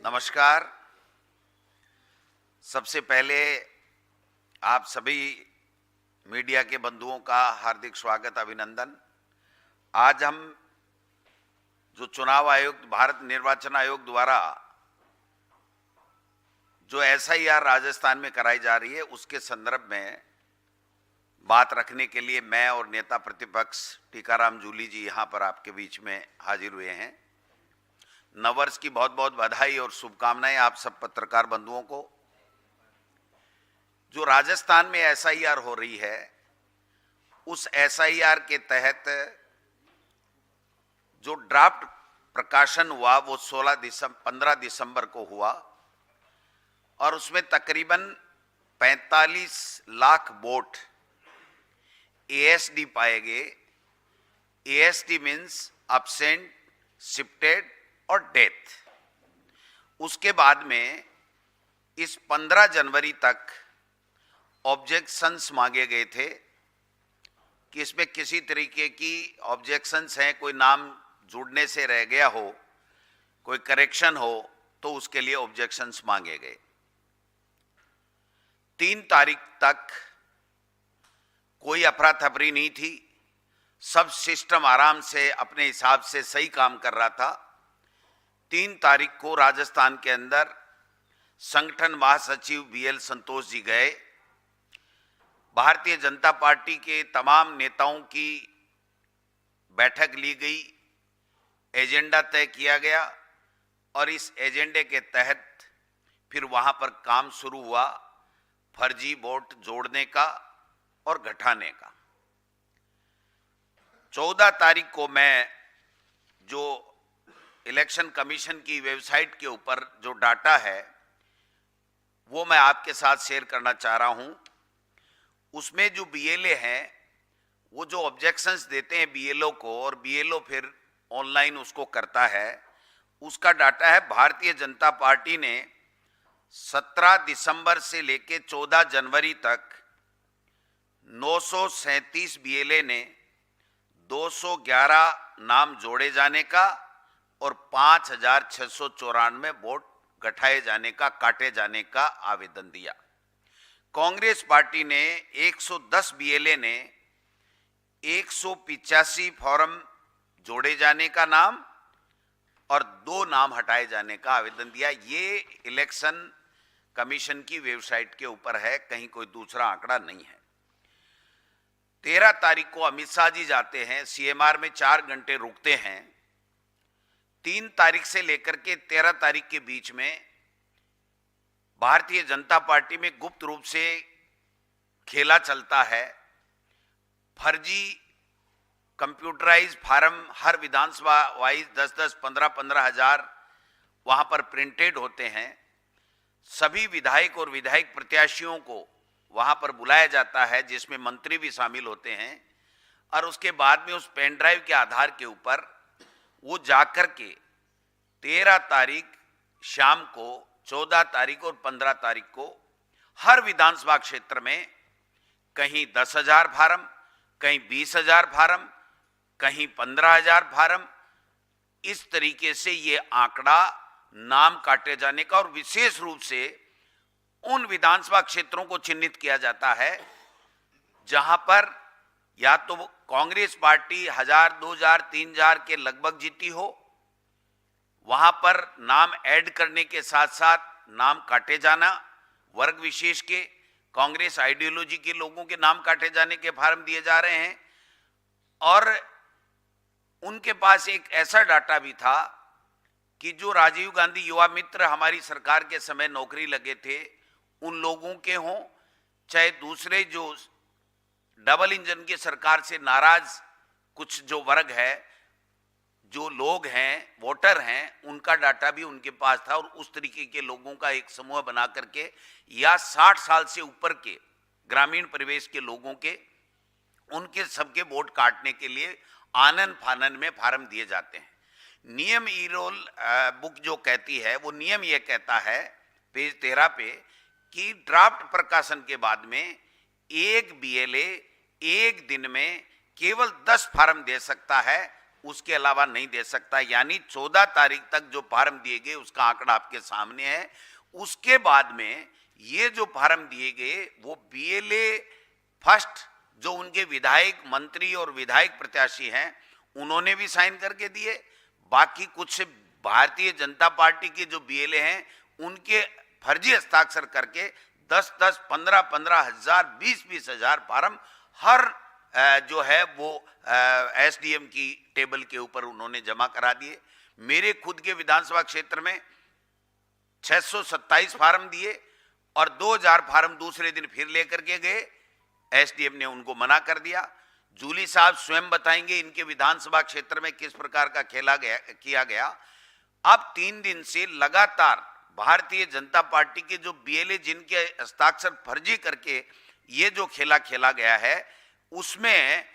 नमस्कार। सबसे पहले आप सभी मीडिया के बंधुओं का हार्दिक स्वागत, अभिनंदन। आज हम जो चुनाव आयोग, भारत निर्वाचन आयोग द्वारा जो एसआईआर राजस्थान में कराई जा रही है, उसके संदर्भ में बात रखने के लिए मैं और नेता प्रतिपक्ष टीकाराम जूली जी यहाँ पर आपके बीच में हाजिर हुए हैं। नववर्ष की बहुत बहुत बधाई और शुभकामनाएं आप सब पत्रकार बंधुओं को। जो राजस्थान में एसआईआर हो रही है, उस एसआईआर के तहत जो ड्राफ्ट प्रकाशन हुआ वो 15 दिसंबर को हुआ और उसमें तकरीबन 45 लाख वोट एएसडी पाए गए। एएसडी मीन्स अब्सेंट, शिफ्टेड और डेथ। उसके बाद में इस 15 जनवरी तक ऑब्जेक्शंस मांगे गए थे कि इसमें किसी तरीके की ऑब्जेक्शंस हैं, कोई नाम जुड़ने से रह गया हो, कोई करेक्शन हो, तो उसके लिए ऑब्जेक्शंस मांगे गए। 3 तारीख तक कोई अफरा तफरी नहीं थी, सब सिस्टम आराम से अपने हिसाब से सही काम कर रहा था। 3 तारीख को राजस्थान के अंदर संगठन महासचिव बीएल संतोष जी गए। भारतीय जनता पार्टी के तमाम नेताओं की बैठक ली गई, एजेंडा तय किया गया और इस एजेंडे के तहत फिर वहां पर काम शुरू हुआ फर्जी वोट जोड़ने का और घटाने का। 14 तारीख को मैं जो इलेक्शन कमीशन की वेबसाइट के ऊपर जो डाटा है वो मैं आपके साथ शेयर करना चाह रहा हूं। उसमें जो बीएलए हैं वो जो ऑब्जेक्शंस देते हैं बीएलओ को और बीएलओ फिर ऑनलाइन उसको करता है, उसका डाटा है। भारतीय जनता पार्टी ने 17 दिसंबर से लेकर 14 जनवरी तक 937 बीएलए ने 211 नाम जोड़े जाने का और 5,694 वोट घटाए जाने का, काटे जाने का आवेदन दिया। कांग्रेस पार्टी ने 110 बीएलए ने 185 फॉर्म जोड़े जाने का नाम और 2 नाम हटाए जाने का आवेदन दिया। ये इलेक्शन कमीशन की वेबसाइट के ऊपर है, कहीं कोई दूसरा आंकड़ा नहीं है। 13 तारीख को अमित शाह जी जाते हैं, सीएमआर में 4 घंटे रुकते हैं। 3 तारीख से लेकर के 13 तारीख के बीच में भारतीय जनता पार्टी में गुप्त रूप से खेला चलता है। फर्जी कंप्यूटराइज फार्म हर विधानसभा वाइज 10-10, 15-15 हजार वहां पर प्रिंटेड होते हैं। सभी विधायक और विधायक प्रत्याशियों को वहां पर बुलाया जाता है, जिसमें मंत्री भी शामिल होते हैं और उसके बाद में उस पेन ड्राइव के आधार के ऊपर वो जाकर के 13 तारीख शाम को, 14 तारीख और 15 तारीख को हर विधानसभा क्षेत्र में कहीं 10,000 फार्म, कहीं 20,000 फार्म, कहीं 15,000 फार्म, इस तरीके से ये आंकड़ा नाम काटे जाने का और विशेष रूप से उन विधानसभा क्षेत्रों को चिन्हित किया जाता है जहां पर या तो कांग्रेस पार्टी 1,000, 2,000, 3,000 के लगभग जीती हो, वहां पर नाम ऐड करने के साथ साथ नाम काटे जाना, वर्ग विशेष के कांग्रेस आइडियोलॉजी के लोगों के नाम काटे जाने के फार्म दिए जा रहे हैं। और उनके पास एक ऐसा डाटा भी था कि जो राजीव गांधी युवा मित्र हमारी सरकार के समय नौकरी लगे थे, उन लोगों के हों चाहे दूसरे जो डबल इंजन की सरकार से नाराज कुछ जो वर्ग है, जो लोग हैं, वोटर हैं, उनका डाटा भी उनके पास था। और उस तरीके के लोगों का एक समूह बना करके या 60 साल से ऊपर के ग्रामीण परिवेश के लोगों के, उनके सबके वोट काटने के लिए आनन फानन में फार्म दिए जाते हैं। नियम ई रोल बुक जो कहती है, वो नियम ये कहता है पेज 13 पे कि ड्राफ्ट प्रकाशन के बाद में एक बीएलए एक दिन में केवल 10 फार्म दे सकता है उसके अलावा नहीं दे सकता। यानी 14 तारीख तक जो फार्म दिए गए उसका आंकड़ा आपके सामने है। उसके बाद में ये जो फार्म दिए गए वो बीएलए फर्स्ट जो उनके विधायक मंत्री और विधायक प्रत्याशी हैं उन्होंने भी साइन करके दिए। बाकी कुछ भारतीय जनता पार्टी के जो बीएलए हैं उनके फर्जी हस्ताक्षर करके 10-10, 15-15 हजार, 20-20 हजार फार्म हर जो है वो एसडीएम की टेबल के ऊपर उन्होंने जमा करा दिए। मेरे खुद के विधानसभा क्षेत्र में 627 फार्म दिए और 2000 फार्म दूसरे दिन फिर लेकर के गए। एसडीएम ने उनको मना कर दिया। जूली साहब स्वयं बताएंगे इनके विधानसभा क्षेत्र में किस प्रकार का किया गया। अब 3 दिन से लगातार भारतीय जनता पार्टी के जो बीएलए जिनके हस्ताक्षर फर्जी करके ये जो खेला गया है उसमें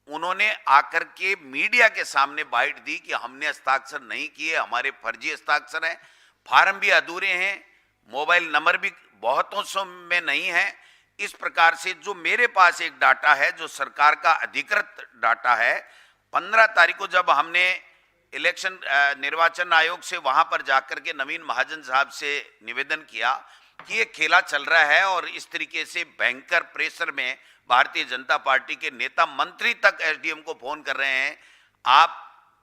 उन्होंने आकर के मीडिया के सामने बाइट दी कि हमने हस्ताक्षर नहीं किए, हमारे फर्जी हस्ताक्षर हैं, फार्म भी अधूरे हैं, मोबाइल नंबर भी बहुतों सौ में नहीं है। इस प्रकार से जो मेरे पास एक डाटा है जो सरकार का अधिकृत डाटा है, 15 तारीख को जब हमने इलेक्शन निर्वाचन आयोग से वहां पर जाकर के नवीन महाजन साहब से निवेदन किया कि ये खेला चल रहा है और इस तरीके से भयंकर प्रेशर में भारतीय जनता पार्टी के नेता मंत्री तक एसडीएम को फोन कर रहे हैं, आप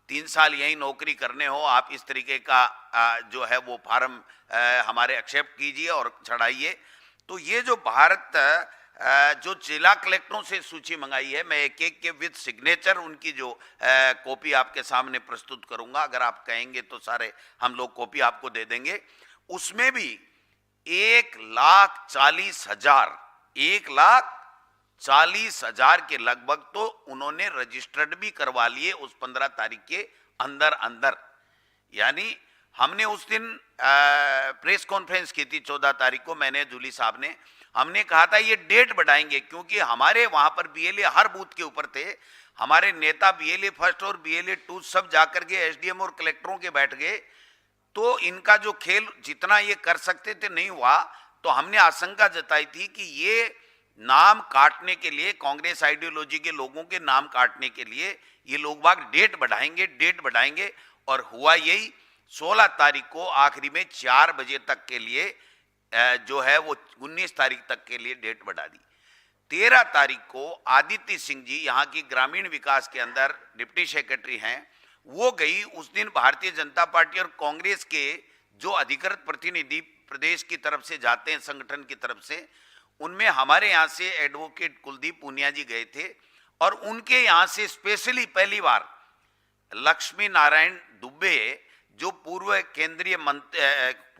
3 साल यही नौकरी करने हो, आप इस तरीके का जो है वो फार्म हमारे एक्सेप्ट कीजिए और चढ़ाइए। तो ये जो भारत जो जिला कलेक्टरों से सूची मंगाई है, मैं एक एक के विद सिग्नेचर उनकी जो कॉपी आपके सामने प्रस्तुत करूंगा, अगर आप कहेंगे तो सारे हम लोग कॉपी आपको दे देंगे। उसमें भी 1,40,000 के लगभग तो उन्होंने रजिस्टर्ड भी करवा लिए उस 15 तारीख के अंदर। यानी हमने उस दिन प्रेस कॉन्फ्रेंस की थी 14 तारीख को, मैंने जूली साहब ने, हमने कहा था ये डेट बढ़ाएंगे क्योंकि हमारे वहां पर बीएलए हर बूथ के ऊपर थे। हमारे नेता बीएलए फर्स्ट और बीएलए 2 सब जाकर के एसडीएम और कलेक्टरों के बैठ गए, तो इनका जो खेल जितना ये कर सकते थे नहीं हुआ। तो हमने आशंका जताई थी कि ये नाम काटने के लिए, कांग्रेस आइडियोलॉजी के लोगों के नाम काटने के लिए ये लोग बाग डेट बढ़ाएंगे और हुआ यही। 16 तारीख को आखिरी में 4 बजे तक के लिए जो है वो 19 तारीख तक के लिए डेट बढ़ा दी। 13 तारीख को आदित्य सिंह जी यहाँ की ग्रामीण विकास के अंदर डिप्टी सेक्रेटरी हैं, वो गई। उस दिन भारतीय जनता पार्टी और कांग्रेस के जो अधिकृत प्रतिनिधि प्रदेश की तरफ से जाते हैं संगठन की तरफ से, उनमें हमारे यहाँ से एडवोकेट कुलदीप पूनिया जी गए थे और उनके यहाँ से स्पेशली पहली बार लक्ष्मी नारायण दुबे जो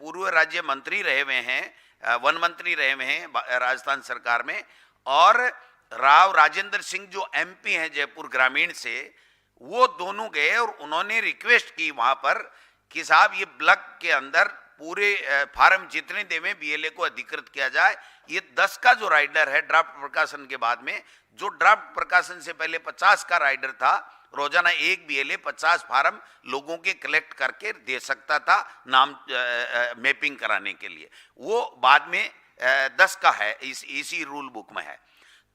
पूर्व राज्य मंत्री रहे हुए हैं, वन मंत्री रहे हुए हैं राजस्थान सरकार में, और राव राजेंद्र सिंह जो एमपी हैं जयपुर ग्रामीण से, वो दोनों गए और उन्होंने रिक्वेस्ट की वहां पर कि साहब ये ब्लॉक के अंदर पूरे फार्म जितने देवे बीएलए को अधिकृत किया जाए। ये 10 का जो राइडर है ड्राफ्ट प्रकाशन के बाद में, जो ड्राफ्ट प्रकाशन से पहले 50 का राइडर था, रोजाना एक बीएलए 50 फार्म लोगों के कलेक्ट करके दे सकता था नाम मैपिंग कराने के लिए, वो बाद में 10 का है, इसी रूल बुक में है।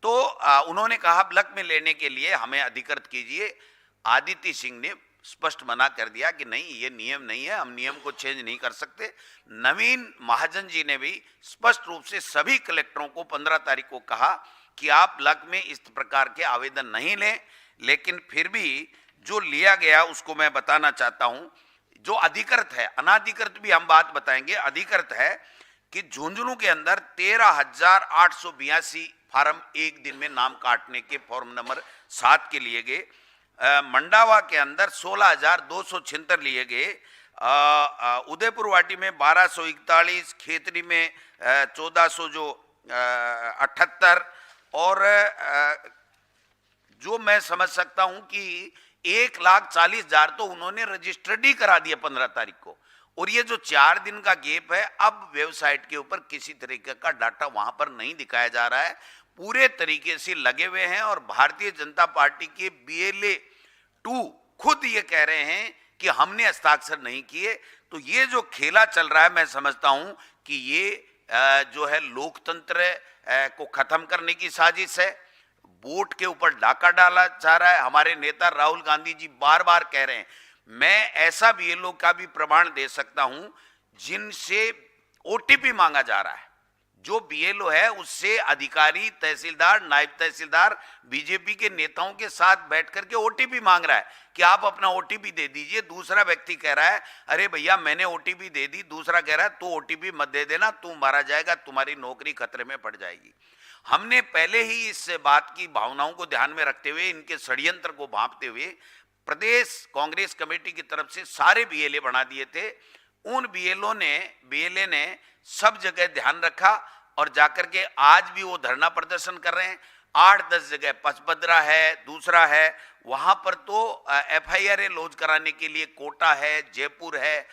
तो उन्होंने कहा ब्लॉक में लेने के लिए हमें अधिकृत कीजिए। आदित्य सिंह ने स्पष्ट मना कर दिया कि नहीं, ये नियम नहीं है, हम नियम को चेंज नहीं कर सकते। नवीन महाजन जी ने भी स्पष्ट रूप से सभी कलेक्टरों को 15 तारीख को कहा कि आप ब्लॉक में इस प्रकार के आवेदन नहीं लें, लेकिन फिर भी जो लिया गया उसको मैं बताना चाहता हूं। जो अधिकृत है, अनाधिकृत भी हम बात बताएंगे, अधिकृत है कि झुंझुनू के अंदर 13,882 फार्म एक दिन में नाम काटने के फॉर्म नंबर 7 के लिए गए। मंडावा के अंदर 16,276 लिए गए। उदयपुर वाटी में 1241, खेतरी में 1478 और जो मैं समझ सकता हूं कि 1,40,000 तो उन्होंने रजिस्टर्ड ही करा दिया 15 तारीख को। और ये जो 4 दिन का गैप है, अब वेबसाइट के ऊपर किसी तरीके का डाटा वहां पर नहीं दिखाया जा रहा है, पूरे तरीके से लगे हुए हैं। और भारतीय जनता पार्टी के बीएलए 2 खुद ये कह रहे हैं कि हमने हस्ताक्षर नहीं किए। तो ये जो खेला चल रहा है, मैं समझता हूं कि ये जो है लोकतंत्र को खत्म करने की साजिश है। वोट के ऊपर डाका डाला जा रहा है। हमारे नेता राहुल गांधी जी बार बार कह रहे हैं, मैं ऐसा बीएलओ का भी प्रमाण दे सकता हूं जिनसे ओटीपी मांगा जा रहा है। जो बीएलओ है उससे अधिकारी, तहसीलदार, नायब तहसीलदार बीजेपी के नेताओं के साथ बैठ करके ओटीपी मांग रहा है कि आप अपना ओटीपी दे दीजिए। दूसरा व्यक्ति कह रहा है, अरे भैया मैंने ओटीपी दे दी। दूसरा कह रहा है, तू ओटीपी मत दे देना, तू मारा जाएगा, तुम्हारी नौकरी खतरे में पड़ जाएगी। हमने पहले ही इस बात की भावनाओं को ध्यान में रखते हुए, इनके षड्यंत्र को भांपते हुए प्रदेश कांग्रेस कमेटी की तरफ से सारे बीएलए बना दिए थे। उन बीएलए ने सब जगह ध्यान रखा और जाकर के आज भी वो धरना प्रदर्शन कर रहे हैं। 8-10 जगह पचपदरा है, दूसरा है, वहां पर तो एफआईआर लॉन्च कराने के लिए कोटा है, जयपुर है,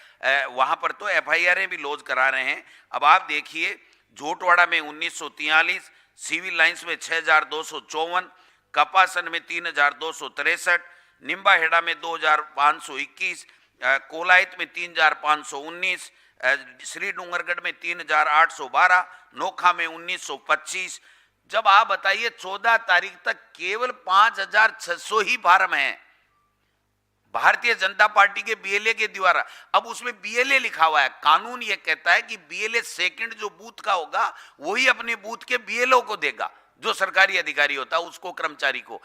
वहां पर तो एफआईआर भी लॉन्च करा रहे हैं। अब आप देखिए, जोटवाड़ा में 1943, सिविल लाइंस में 6254, कपासन में 3263, निम्बाहेड़ा में 2521, कोलायत में 3519, श्री डूंगरगढ़ में 3812, नोखा में 1925। जब आप बताइए 14 तारीख तक केवल 5600 ही फार्म हैं भारतीय जनता पार्टी के बीएलए के द्वारा। अब उसमें बीएलए लिखा हुआ है। कानून यह कहता है कि बीएलए सेकंड जो बूथ का होगा वही अपने बूथ के बीएलओ को देगा, जो सरकारी अधिकारी होता है उसको, कर्मचारी को।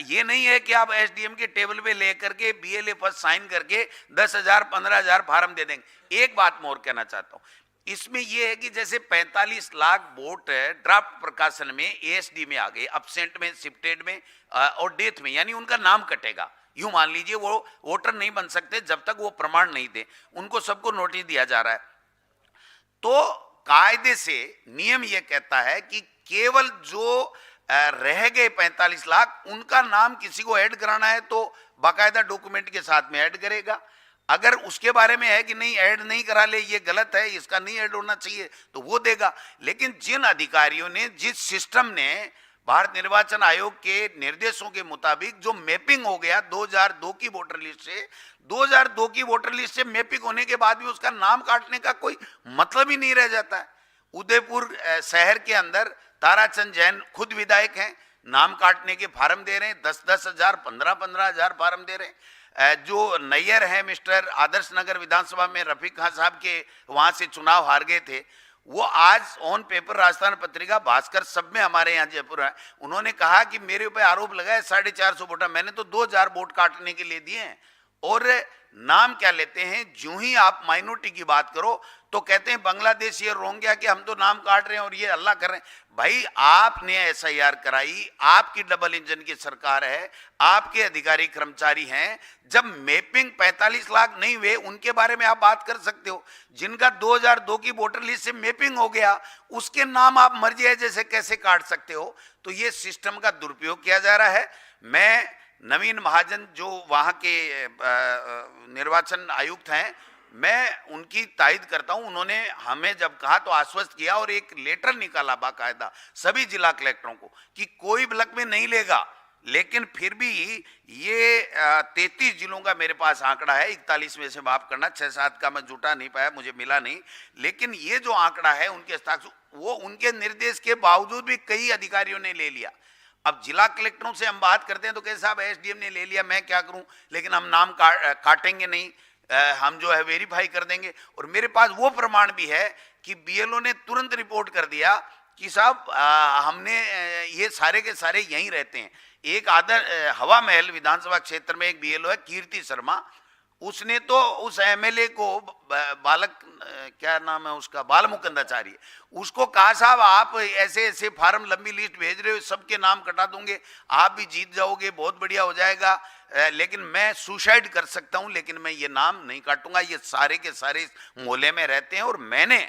ये नहीं है कि आप एसडीएम के टेबल पे लेकर के बीएलए पर साइन करके 10,000 15,000 फार्म दे देंगे। एक बात मैं और कहना चाहता हूं, इसमें यह है कि जैसे 45 लाख वोट ड्राफ्ट प्रकाशन में एएसडी में आ गए, अब्सेंट में, शिफ्टेड में और डेथ में, यानी उनका नाम कटेगा। यूं मान लीजिए वो वोटर नहीं बन सकते जब तक वो प्रमाण नहीं दे, उनको सबको नोटिस दिया जा रहा है। तो कायदे से नियम यह कहता है कि केवल जो रह गए 45 लाख, उनका नाम किसी को ऐड कराना है तो बाकायदा डॉक्यूमेंट के साथ में ऐड करेगा। अगर उसके बारे में है कि नहीं ऐड नहीं करा ले, ये गलत है, इसका नहीं ऐड होना चाहिए, तो वो देगा। लेकिन जिन अधिकारियों ने, जिस सिस्टम ने भारत निर्वाचन आयोग के निर्देशों के मुताबिक जो मैपिंग हो गया 2002 की वोटर लिस्ट से, 2002 की वोटर लिस्ट से मैपिंग होने के बाद भी उसका नाम काटने का कोई मतलब ही नहीं रह जाता है। उदयपुर शहर के अंदर ताराचंद जैन खुद विधायक हैं, नाम काटने के फार्म दे रहे हैं, 10-10 हजार, 15-15 हजार फार्म दे रहे हैं। जो नैयर है मिस्टर आदर्श नगर विधानसभा में रफीक खान साहब के वहां से चुनाव हार गए थे, वो आज ऑन पेपर राजस्थान पत्रिका, भास्कर, सब में हमारे यहाँ जयपुर है, उन्होंने कहा कि मेरे ऊपर आरोप लगा है 450 वोट, मैंने तो 2000 वोट काटने के लिए दिए हैं। और नाम क्या लेते हैं, जो ही आप माइनॉरिटी की बात करो तो कहते हैं बांग्लादेश ये रोहिंग्या कि हम तो नाम काट रहे हैं और ये हल्ला कर रहे हैं। भाई आपने एसआईआर कराई, आपकी डबल इंजन की सरकार है, आपके अधिकारी कर्मचारी हैं। जब मैपिंग 45 लाख नहीं हुए उनके बारे में आप बात कर सकते हो, जिनका 2002 की वोटर लिस्ट से मैपिंग हो गया उसके नाम आप मर्जी है जैसे कैसे काट सकते हो। तो ये सिस्टम का दुरुपयोग किया जा रहा है। मैं नवीन महाजन जो वहां के निर्वाचन आयुक्त हैं, मैं उनकी तायद करता हूं। उन्होंने हमें जब कहा तो आश्वस्त किया और एक लेटर निकाला बाकायदा सभी जिला कलेक्टरों को कि कोई ब्लॉक में नहीं लेगा। लेकिन फिर भी ये 33 जिलों का मेरे पास आंकड़ा है, 41 में से माफ करना, 6-7 का मैं जुटा नहीं पाया, मुझे मिला नहीं। लेकिन ये जो आंकड़ा है उनके हस्ताक्षर, वो उनके निर्देश के बावजूद भी कई अधिकारियों ने ले लिया। अब जिला कलेक्टरों से हम बात करते हैं तो कहे साहब एसडीएम ने ले लिया, मैं क्या करूं, लेकिन हम नाम काटेंगे नहीं, हम जो है वेरीफाई कर देंगे। और मेरे पास वो प्रमाण भी है कि बीएलओ ने तुरंत रिपोर्ट कर दिया कि साहब हमने ये सारे के सारे यहीं रहते हैं। एक हवा महल विधानसभा क्षेत्र में एक बीएलओ है कीर्ति शर्मा, उसने तो उस एमएलए को बालक, क्या नाम है उसका, बालमुकुंदाचार्य, उसको कहा साहब आप ऐसे ऐसे फार्म लंबी लिस्ट भेज रहे हो, सबके नाम कटा दूंगे, आप भी जीत जाओगे, बहुत बढ़िया हो जाएगा, लेकिन मैं सुसाइड कर सकता हूं, लेकिन मैं ये नाम नहीं काटूंगा। ये सारे के सारे मोहल्ले में रहते हैं। और मैंने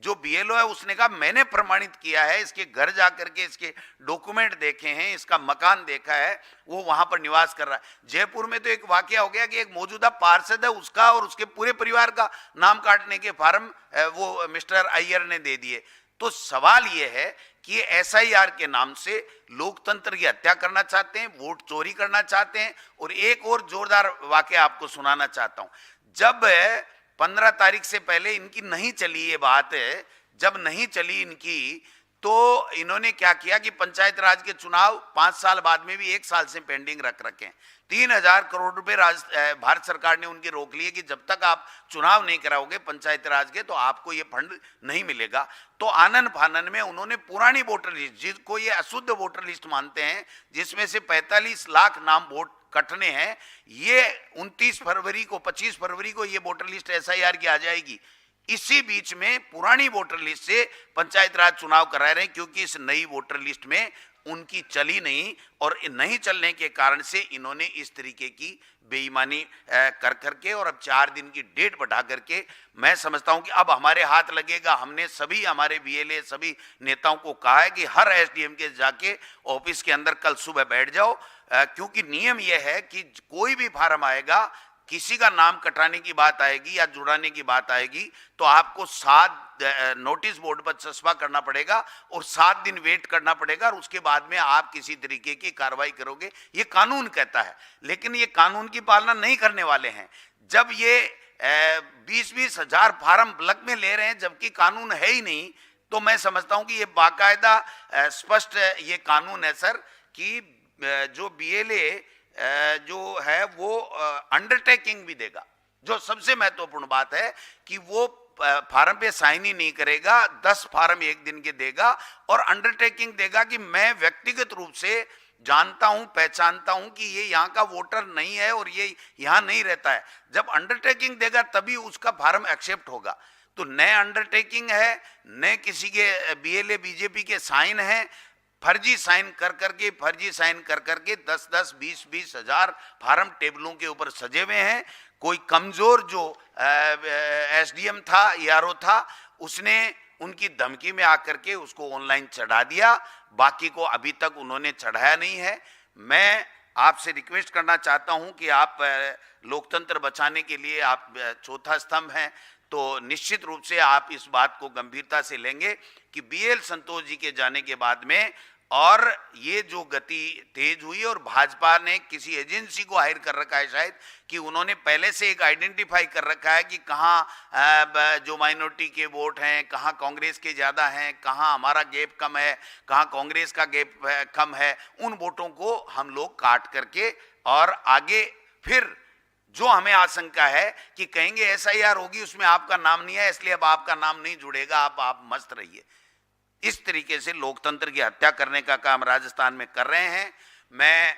जो बीएलओ है उसने कहा मैंने प्रमाणित किया है, इसके घर जाकर के इसके डॉक्यूमेंट देखे हैं, इसका मकान देखा है, वो वहां पर निवास कर रहा है। जयपुर में तो एक वाकया हो गया कि एक मौजूदा पार्षद है, उसका और उसके पूरे परिवार का नाम काटने के फार्म वो मिस्टर अय्यर ने दे दिए। तो सवाल ये है कि एसआईआर के नाम से लोकतंत्र की हत्या करना चाहते हैं, वोट चोरी करना चाहते हैं। और एक और जोरदार वाकया आपको सुनाना चाहता हूं। जब 15 तारीख से पहले इनकी नहीं चली ये बात, जब नहीं चली इनकी, तो इन्होंने क्या किया कि पंचायत राज के चुनाव 5 साल बाद में भी 1 साल से पेंडिंग रख रखे हैं। 3000 करोड़ रुपए भारत सरकार ने उनके रोक लिए कि जब तक आप चुनाव नहीं कराओगे पंचायत राज के तो आपको ये फंड नहीं मिलेगा। तो आनन फानन में उन्होंने पुरानी वोटर लिस्ट, जिसको ये अशुद्ध वोटर लिस्ट मानते हैं, जिसमें से 45 लाख नाम वोट कटने हैं, ये 29 फरवरी को 25 फरवरी को ये वोटर लिस्ट SIR की आ जाएगी। इसी बीच में पुरानी वोटर लिस्ट से पंचायत राज चुनाव करा रहे हैं, क्योंकि इस नई वोटर लिस्ट में उनकी चली नहीं, और नहीं चलने के कारण से इन्होंने इस तरीके की बेईमानी कर करके और अब 4 दिन की डेट बढ़ा करके, मैं समझता हूं कि अब हमारे हाथ लगेगा। हमने सभी हमारे BLA सभी नेताओं को कहा है कि हर SDM के जाके ऑफिस के अंदर कल सुबह बैठ जाओ, क्योंकि नियम यह है कि कोई भी फार्म आएगा, किसी का नाम कटाने की बात आएगी या जुड़ाने की बात आएगी, तो आपको 7 नोटिस बोर्ड पर चस्पा करना पड़ेगा और 7 दिन वेट करना पड़ेगा, और उसके बाद में आप किसी तरीके की कार्रवाई करोगे। ये कानून कहता है, लेकिन ये कानून की पालना नहीं करने वाले हैं। जब ये 20-20 हजार फार्म ब्लॉक में ले रहे हैं जबकि कानून है ही नहीं, तो मैं समझता हूं कि ये बाकायदा स्पष्ट ये कानून है सर कि जो BLA जो है वो अंडरटेकिंग भी देगा। जो सबसे महत्वपूर्ण बात है कि वो फार्म पे साइन ही नहीं करेगा, 10 फार्म एक दिन के देगा और अंडरटेकिंग देगा कि मैं व्यक्तिगत रूप से जानता हूं, पहचानता हूं कि ये यहाँ का वोटर नहीं है और ये यहाँ नहीं रहता है। जब अंडरटेकिंग देगा तभी उसका फार्म एक्सेप्ट होगा। तो नए अंडरटेकिंग है, नए किसी के BLA BJP के साइन है, फर्जी साइन कर करके 10-10, 20-20 हजार फार्म टेबलों के ऊपर सजे हुए हैं। कोई कमजोर जो SDM था, ERO था, उसने उनकी धमकी में आकर के उसको ऑनलाइन चढ़ा दिया, बाकी को अभी तक उन्होंने चढ़ाया नहीं है। मैं आपसे रिक्वेस्ट करना चाहता हूं कि आप लोकतंत्र बचाने के लिए आप चौथा स्तंभ हैं, तो निश्चित रूप से आप इस बात को गंभीरता से लेंगे कि BL संतोष जी के जाने के बाद में और ये जो गति तेज हुई, और भाजपा ने किसी एजेंसी को हायर कर रखा है शायद, कि उन्होंने पहले से एक आइडेंटिफाई कर रखा है कि कहाँ जो माइनॉरिटी के वोट हैं, कहाँ कांग्रेस के ज़्यादा हैं, कहाँ हमारा गैप कम है, कहाँ कांग्रेस का गैप कम है। उन वोटों को हम लोग काट करके और आगे फिर जो हमें आशंका है कि कहेंगे SIR होगी, उसमें आपका नाम नहीं है, इसलिए अब आपका नाम नहीं जुड़ेगा, आप मस्त रहिए। इस तरीके से लोकतंत्र की हत्या करने का काम राजस्थान में कर रहे हैं। मैं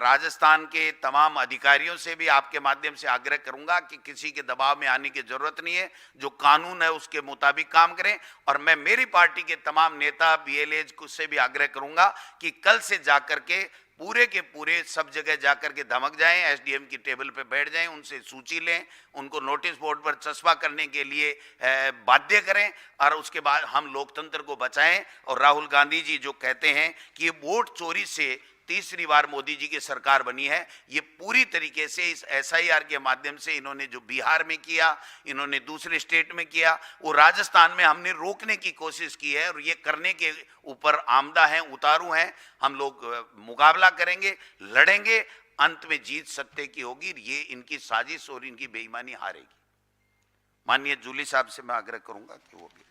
राजस्थान के तमाम अधिकारियों से भी आपके माध्यम से आग्रह करूंगा कि किसी के दबाव में आने की जरूरत नहीं है, जो कानून है उसके मुताबिक काम करें। और मैं मेरी पार्टी के तमाम नेता BLA से भी आग्रह करूंगा कि कल से जाकर के पूरे के पूरे सब जगह जाकर के धमक जाएं, SDM की टेबल पे बैठ जाएं, उनसे सूची लें, उनको नोटिस बोर्ड पर चस्पा करने के लिए बाध्य करें, और उसके बाद हम लोकतंत्र को बचाएं। और राहुल गांधी जी जो कहते हैं कि ये वोट चोरी से तीसरी बार मोदी जी की सरकार बनी है, ये पूरी तरीके से इस SIR के माध्यम से इन्होंने जो बिहार में किया, इन्होंने दूसरे स्टेट में किया, वो राजस्थान में हमने रोकने की कोशिश की है, और ये करने के ऊपर आमदा हैं, उतारू हैं। हम लोग मुकाबला करेंगे, लड़ेंगे, अंत में जीत सत्य की होगी। ये इनकी साजिश और इनकी बेईमानी हारेगी। माननीय जूली साहब से मैं आग्रह करूंगा कि वो भी।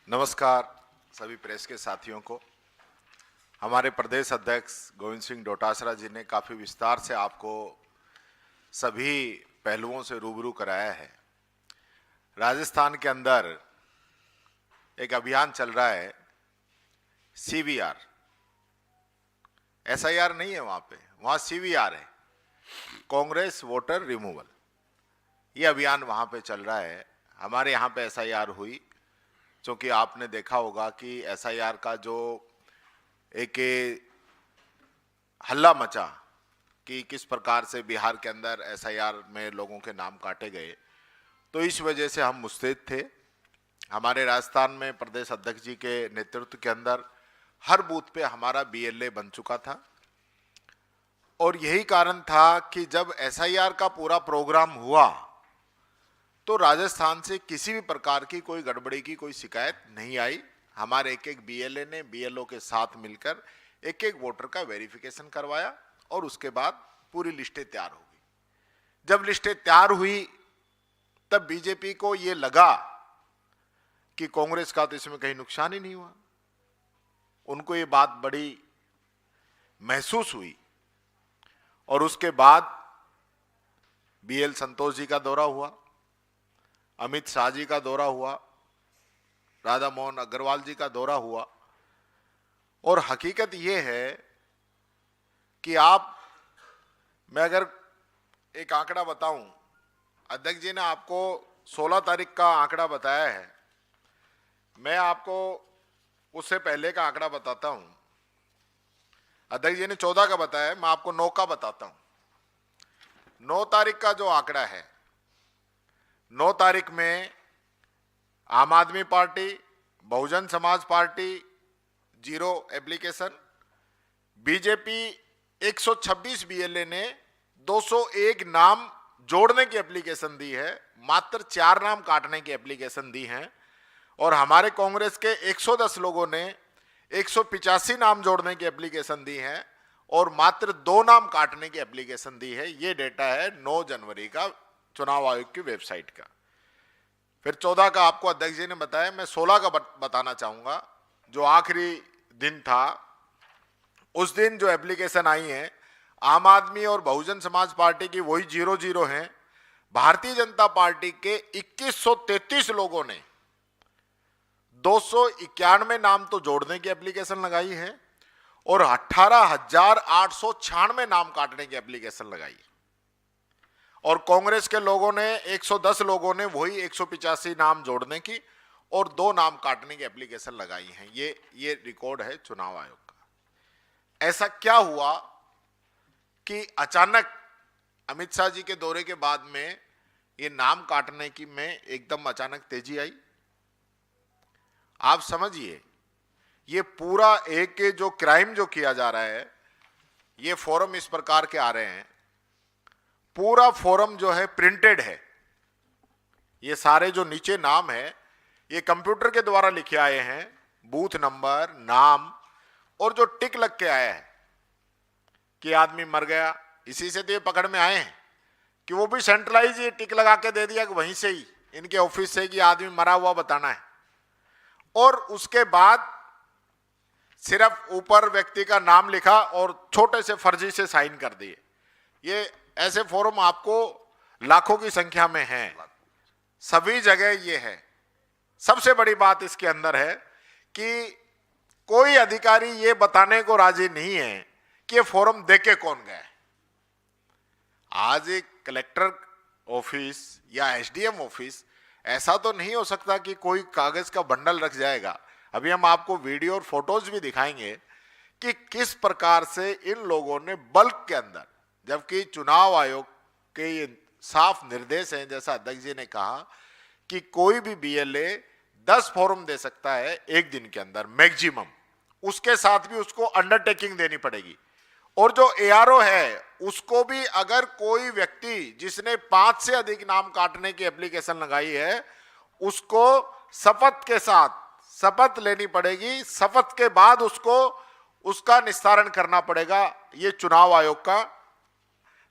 नमस्कार सभी प्रेस के साथियों को। हमारे प्रदेश अध्यक्ष गोविंद सिंह डोटासरा जी ने काफ़ी विस्तार से आपको सभी पहलुओं से रूबरू कराया है। राजस्थान के अंदर एक अभियान चल रहा है CVR, SIR नहीं है वहाँ पे, वहाँ CVR है, कांग्रेस वोटर रिमूवल। ये अभियान वहाँ पे चल रहा है। हमारे यहाँ पे SIR हुई, क्योंकि आपने देखा होगा कि SIR का जो एक हल्ला मचा कि किस प्रकार से बिहार के अंदर SIR में लोगों के नाम काटे गए, तो इस वजह से हम मुस्तैद थे। हमारे राजस्थान में प्रदेश अध्यक्ष जी के नेतृत्व के अंदर हर बूथ पे हमारा BLA बन चुका था, और यही कारण था कि जब SIR का पूरा प्रोग्राम हुआ तो राजस्थान से किसी भी प्रकार की कोई गड़बड़ी की कोई शिकायत नहीं आई। हमारे एक BLA ने BLO के साथ मिलकर एक वोटर का वेरिफिकेशन करवाया, और उसके बाद पूरी लिस्टें तैयार हो गई। जब लिस्टें तैयार हुई तब BJP को ये लगा कि कांग्रेस का तो इसमें कहीं नुकसान ही नहीं हुआ। उनको ये बात बड़ी महसूस हुई और उसके बाद बीएल संतोष जी का दौरा हुआ, अमित शाह जी का दौरा हुआ, राधा मोहन अग्रवाल जी का दौरा हुआ। और हकीकत यह है कि मैं अगर एक आंकड़ा बताऊं, अध्यक्ष जी ने आपको 16 तारीख का आंकड़ा बताया है, मैं आपको उससे पहले का आंकड़ा बताता हूं। अध्यक्ष जी ने 14 का बताया है, मैं आपको 9 का बताता हूं। 9 तारीख का जो आंकड़ा है, 9 तारीख में आम आदमी party, Bahujan Samaj party 0 application, BJP 126 BLA ने 201 नाम जोड़ने की एप्लीकेशन दी है, मात्र 4 नाम काटने की एप्लीकेशन दी है। और हमारे कांग्रेस के 110 लोगों ने 185 नाम जोड़ने की एप्लीकेशन दी है और मात्र 2 नाम काटने की एप्लीकेशन दी है। ये डेटा है 9 जनवरी का चुनाव आयोग की वेबसाइट का। फिर 14 का आपको अध्यक्ष जी ने बताया, मैं 16 का बताना चाहूंगा, जो आखिरी दिन था। उस दिन जो एप्लीकेशन आई है, आम आदमी और बहुजन समाज पार्टी की वही 00 हैं। भारतीय जनता पार्टी के 2133 लोगों ने 291 नाम तो जोड़ने की एप्लीकेशन लगाई है और 18,896 नाम काटने की एप्लीकेशन लगाई है। और कांग्रेस के लोगों ने 110 लोगों ने वही 185 नाम जोड़ने की और 2 नाम काटने की एप्लीकेशन लगाई हैं। ये रिकॉर्ड है चुनाव आयोग का। ऐसा क्या हुआ कि अचानक अमित शाह जी के दौरे के बाद में ये नाम काटने की में एकदम अचानक तेजी आई? आप समझिए, ये पूरा एक जो क्राइम जो किया जा रहा है, ये फोरम इस प्रकार के आ रहे हैं, पूरा फोरम जो है प्रिंटेड है। ये सारे जो नीचे नाम है ये कंप्यूटर के द्वारा लिखे आए हैं, बूथ नंबर, नाम, और जो टिक लग के आया है कि आदमी मर गया, इसी से तो ये पकड़ में आए हैं कि वो भी सेंट्रलाइज ये टिक लगा के दे दिया कि वहीं से ही इनके ऑफिस से कि आदमी मरा हुआ बताना है। और उसके बाद सिर्फ ऊपर व्यक्ति का नाम लिखा और छोटे से फर्जी से साइन कर दिए। ये ऐसे फोरम आपको लाखों की संख्या में हैं, सभी जगह ये है। सबसे बड़ी बात इसके अंदर है कि कोई अधिकारी ये बताने को राजी नहीं है कि ये फॉर्म देके कौन गया है। आज एक कलेक्टर ऑफिस या एसडीएम ऑफिस ऐसा तो नहीं हो सकता कि कोई कागज का बंडल रख जाएगा। अभी हम आपको वीडियो और फोटोज भी दिखाएंगे कि किस प्रकार से इन लोगों ने बल्क के अंदर, जबकि चुनाव आयोग के ये साफ निर्देश हैं, जैसा अध्यक्ष जी ने कहा कि कोई भी बीएलए 10 फॉर्म दे सकता है एक दिन के अंदर मैक्सिमम, उसके साथ भी उसको अंडरटेकिंग देनी पड़ेगी। और जो एआरओ है उसको भी अगर कोई व्यक्ति जिसने 5 से अधिक नाम काटने की एप्लीकेशन लगाई है, उसको शपथ के साथ शपथ लेनी पड़ेगी, शपथ के बाद उसको उसका निस्तारण करना पड़ेगा। ये चुनाव आयोग का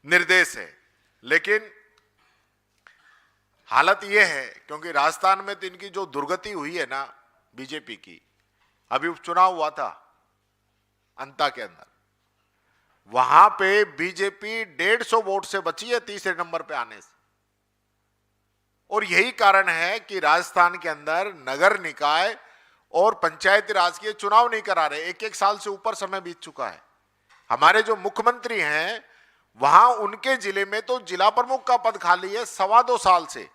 निर्देश है। लेकिन हालत यह है, क्योंकि राजस्थान में तो इनकी जो दुर्गति हुई है ना बीजेपी की, अभी उपचुनाव हुआ था अंता के अंदर, वहां पे बीजेपी 150 वोट से बची है तीसरे नंबर पे आने से। और यही कारण है कि राजस्थान के अंदर नगर निकाय और पंचायती राज के चुनाव नहीं करा रहे। 1-1 साल से ऊपर समय बीत चुका है। हमारे जो मुख्यमंत्री हैं वहां उनके जिले में तो जिला प्रमुख का पद खाली है 2.25 साल से,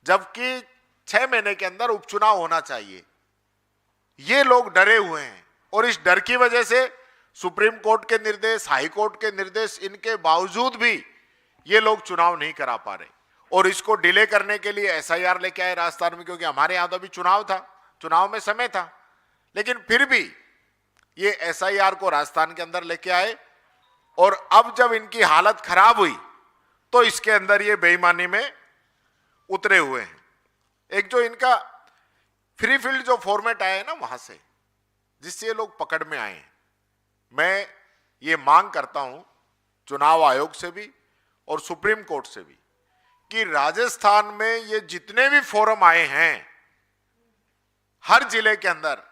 जबकि 6 महीने के अंदर उपचुनाव होना चाहिए। ये लोग डरे हुए हैं और इस डर की वजह से सुप्रीम कोर्ट के निर्देश, हाई कोर्ट के निर्देश, इनके बावजूद भी ये लोग चुनाव नहीं करा पा रहे। और इसको डिले करने के लिए एसआईआर लेके आए राजस्थान में, क्योंकि हमारे यहां तो अभी चुनाव था, चुनाव में समय था, लेकिन फिर भी ये एसआईआर को राजस्थान के अंदर लेके आए। और अब जब इनकी हालत खराब हुई तो इसके अंदर ये बेईमानी में उतरे हुए हैं। एक जो इनका फ्री फील्ड जो फॉर्मेट आया है ना वहां से, जिससे ये लोग पकड़ में आए हैं, मैं ये मांग करता हूं चुनाव आयोग से भी और सुप्रीम कोर्ट से भी कि राजस्थान में ये जितने भी फोरम आए हैं हर जिले के अंदर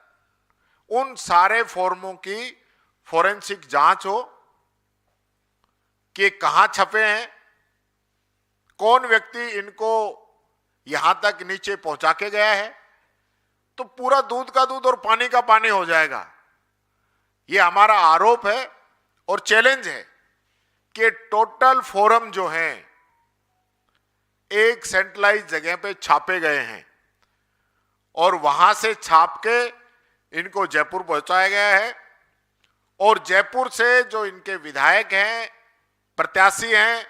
उन सारे फॉर्मों की फोरेंसिक जांच हो कि कहां छपे हैं, कौन व्यक्ति इनको यहां तक नीचे पहुंचा के गया है, तो पूरा दूध का दूध और पानी का पानी हो जाएगा। यह हमारा आरोप है और चैलेंज है कि टोटल फॉर्म जो हैं एक सेंट्रलाइज जगह पे छापे गए हैं और वहां से छाप के इनको जयपुर पहुंचाया गया है, और जयपुर से जो इनके विधायक हैं, प्रत्याशी हैं,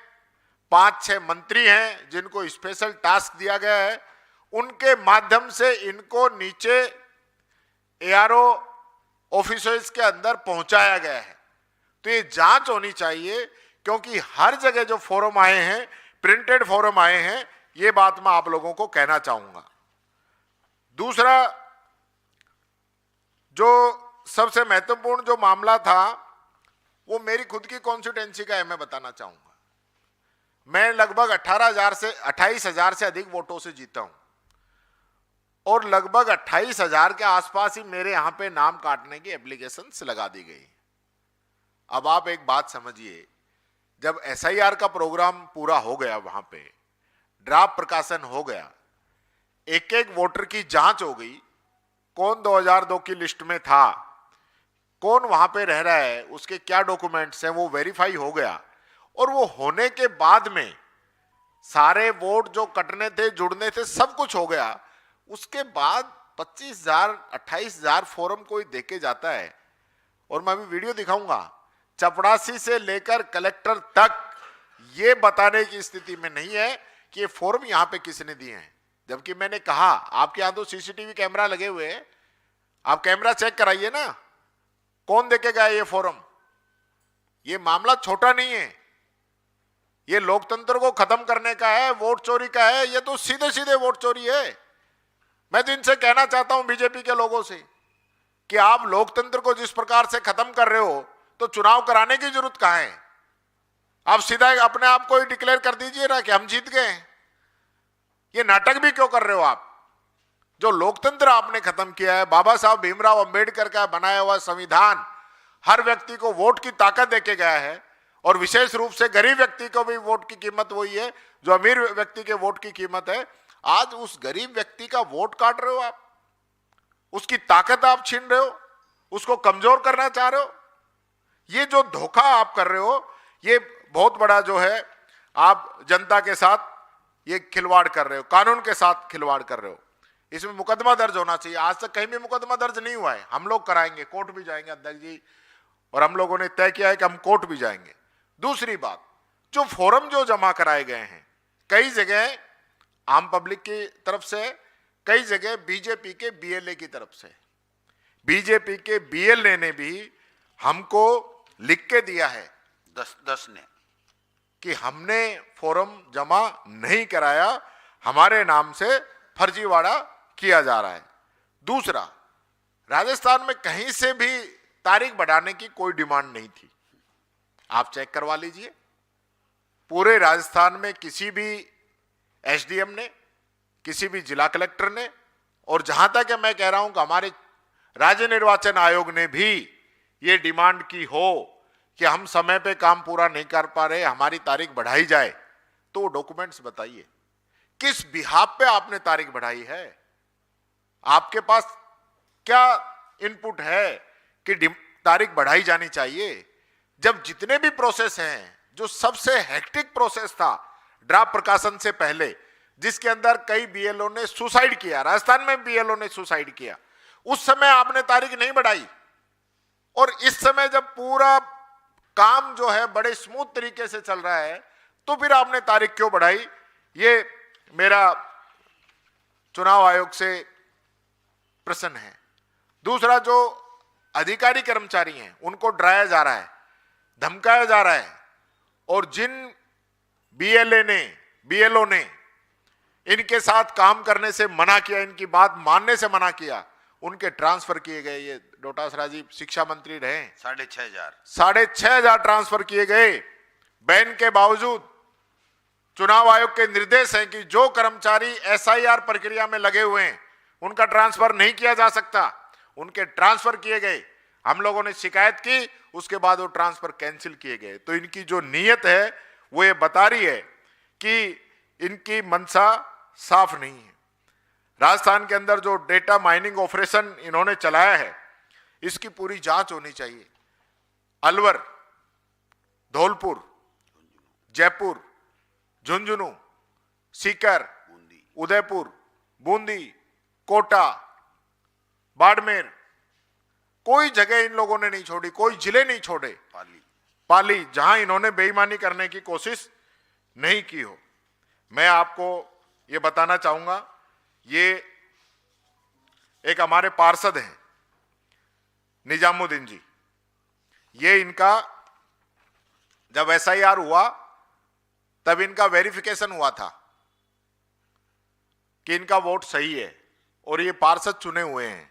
5-6 मंत्री हैं जिनको स्पेशल टास्क दिया गया है, उनके माध्यम से इनको नीचे एआरओ ऑफिसर्स के अंदर पहुंचाया गया है। तो ये जांच होनी चाहिए, क्योंकि हर जगह जो फॉर्म आए हैं, प्रिंटेड फॉर्म आए हैं, ये बात मैं आप लोगों को कहना चाहूंगा। दूसरा जो सबसे महत्वपूर्ण जो मामला था वो मेरी खुद की कॉन्स्टिट्यूएंसी का है, मैं बताना चाहूंगा। मैं लगभग 28,000 से अधिक वोटों से जीता हूं और लगभग 28,000 के आसपास ही मेरे यहां पे नाम काटने की एप्लीकेशंस लगा दी गई। अब आप एक बात समझिए, जब एसआईआर का प्रोग्राम पूरा हो गया, वहां पे ड्राफ्ट प्रकाशन हो गया, एक एक वोटर की जांच हो गई, कौन 2002 की लिस्ट में था, कौन वहां पे रह रहा है, उसके क्या डॉक्यूमेंट्स हैं, वो वेरीफाई हो गया। और वो होने के बाद में सारे वोट जो कटने थे, जुड़ने थे, सब कुछ हो गया। उसके बाद 25,000 28,000 फॉर्म कोई देके जाता है, और मैं अभी वीडियो दिखाऊंगा, चपरासी से लेकर कलेक्टर तक ये बताने की स्थिति में नहीं है कि ये फॉर्म यहां पे किसने दिए हैं। जबकि मैंने कहा आपके यहां तो सीसीटीवी कैमरा लगे हुए हैं, आप कैमरा चेक कराइए ना, कौन देके गया ये फॉर्म। ये मामला छोटा नहीं है, ये लोकतंत्र को खत्म करने का है, वोट चोरी का है, ये तो सीधे सीधे वोट चोरी है। मैं तो इनसे कहना चाहता हूं बीजेपी के लोगों से कि आप लोकतंत्र को जिस प्रकार से खत्म कर रहे हो, तो चुनाव कराने की जरूरत कहां है। आप सीधा अपने आप को ही डिक्लेयर कर दीजिए ना कि हम जीत गए। ये नाटक भी क्यों कर रहे हो आप। जो लोकतंत्र आपने खत्म किया है, बाबा साहब भीमराव अंबेडकर का बनाया हुआ संविधान हर व्यक्ति को वोट की ताकत देके गया है, और विशेष रूप से गरीब व्यक्ति को भी वोट की कीमत वही है जो अमीर व्यक्ति के वोट की कीमत है। आज उस गरीब व्यक्ति का वोट काट रहे हो आप, उसकी ताकत आप छीन रहे हो, उसको कमजोर करना चाह रहे हो। ये जो धोखा आप कर रहे हो, ये बहुत बड़ा जो है आप जनता के साथ ये खिलवाड़ कर रहे हो, कानून के साथ खिलवाड़ कर रहे हो। इसमें मुकदमा दर्ज होना चाहिए। आज तक कहीं भी मुकदमा दर्ज नहीं हुआ है। हम लोग कराएंगे, कोर्ट भी जाएंगे अध्यक्ष जी, और हम लोगों ने तय किया है कि हम कोर्ट भी जाएंगे। दूसरी बात, जो फॉर्म जो जमा कराए गए हैं, कई जगह आम पब्लिक की तरफ से, कई जगह बीजेपी के बीएलए की तरफ से। बीजेपी के बीएलए ने भी हमको लिख के दिया है 10 ने कि हमने फॉर्म जमा नहीं कराया, हमारे नाम से फर्जीवाड़ा किया जा रहा है। दूसरा, राजस्थान में कहीं से भी तारीख बढ़ाने की कोई डिमांड नहीं थी। आप चेक करवा लीजिए, पूरे राजस्थान में किसी भी एसडीएम ने, किसी भी जिला कलेक्टर ने, और जहां तक मैं कह रहा हूं कि हमारे राज्य निर्वाचन आयोग ने भी ये डिमांड की हो कि हम समय पे काम पूरा नहीं कर पा रहे, हमारी तारीख बढ़ाई जाए, तो वो डॉक्यूमेंट्स बताइए किस बिहाफ पे आपने तारीख बढ़ाई है। आपके पास क्या इनपुट है कि तारीख बढ़ाई जानी चाहिए। जब जितने भी प्रोसेस हैं, जो सबसे हेक्टिक प्रोसेस था ड्राफ्ट प्रकाशन से पहले, जिसके अंदर कई बीएलओ ने सुसाइड किया, राजस्थान में बीएलओ ने सुसाइड किया, उस समय आपने तारीख नहीं बढ़ाई। और इस समय जब पूरा काम जो है बड़े स्मूथ तरीके से चल रहा है, तो फिर आपने तारीख क्यों बढ़ाई। ये मेरा चुनाव आयोग से प्रश्न है। दूसरा, जो अधिकारी कर्मचारी हैं उनको डराया जा रहा है, धमकाया जा रहा है, और जिन बीएलओ ने इनके साथ काम करने से मना किया, इनकी बात मानने से मना किया, उनके ट्रांसफर किए गए। ये डोटासरा जी शिक्षा मंत्री रहे, 6,500 ट्रांसफर किए गए। बैन के बावजूद चुनाव आयोग के निर्देश हैं कि जो कर्मचारी एसआईआर प्रक्रिया में लगे हुए हैं उनका ट्रांसफर नहीं किया जा सकता। उनके ट्रांसफर किए गए, हम लोगों ने शिकायत की, उसके बाद वो ट्रांसफर कैंसिल किए गए। तो इनकी जो नीयत है वो ये बता रही है कि इनकी मनसा साफ नहीं है। राजस्थान के अंदर जो डेटा माइनिंग ऑपरेशन इन्होंने चलाया है, इसकी पूरी जांच होनी चाहिए। अलवर, धौलपुर, जयपुर, झुंझुनू, सीकर, उदयपुर, बूंदी, कोटा, बाड़मेर, कोई जगह इन लोगों ने नहीं छोड़ी, कोई जिले नहीं छोड़े, पाली, जहां इन्होंने बेईमानी करने की कोशिश नहीं की हो। मैं आपको ये बताना चाहूंगा, ये एक हमारे पार्षद हैं निजामुद्दीन जी, ये इनका जब एसआईआर हुआ तब इनका वेरिफिकेशन हुआ था कि इनका वोट सही है और ये पार्षद चुने हुए हैं।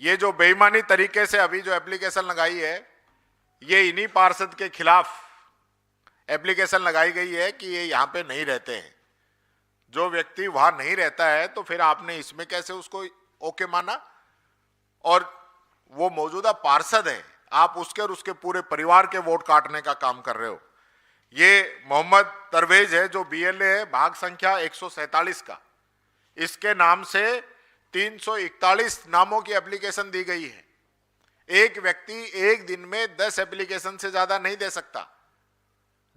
ये जो बेईमानी तरीके से अभी जो एप्लीकेशन लगाई है, ये इन्हीं पार्षद के खिलाफ एप्लीकेशन लगाई गई है कि ये यहां पे नहीं रहते हैं। जो व्यक्ति वहां नहीं रहता है तो फिर आपने इसमें कैसे उसको ओके माना? और वो मौजूदा पार्षद है, आप उसके और उसके पूरे परिवार के वोट काटने का काम कर रहे हो। ये मोहम्मद तरवेज है जो बीएलए है, भाग संख्या 147 का, इसके नाम से 341 नामों की एप्लीकेशन दी गई है। एक व्यक्ति एक दिन में 10 एप्लीकेशन से ज्यादा नहीं दे सकता।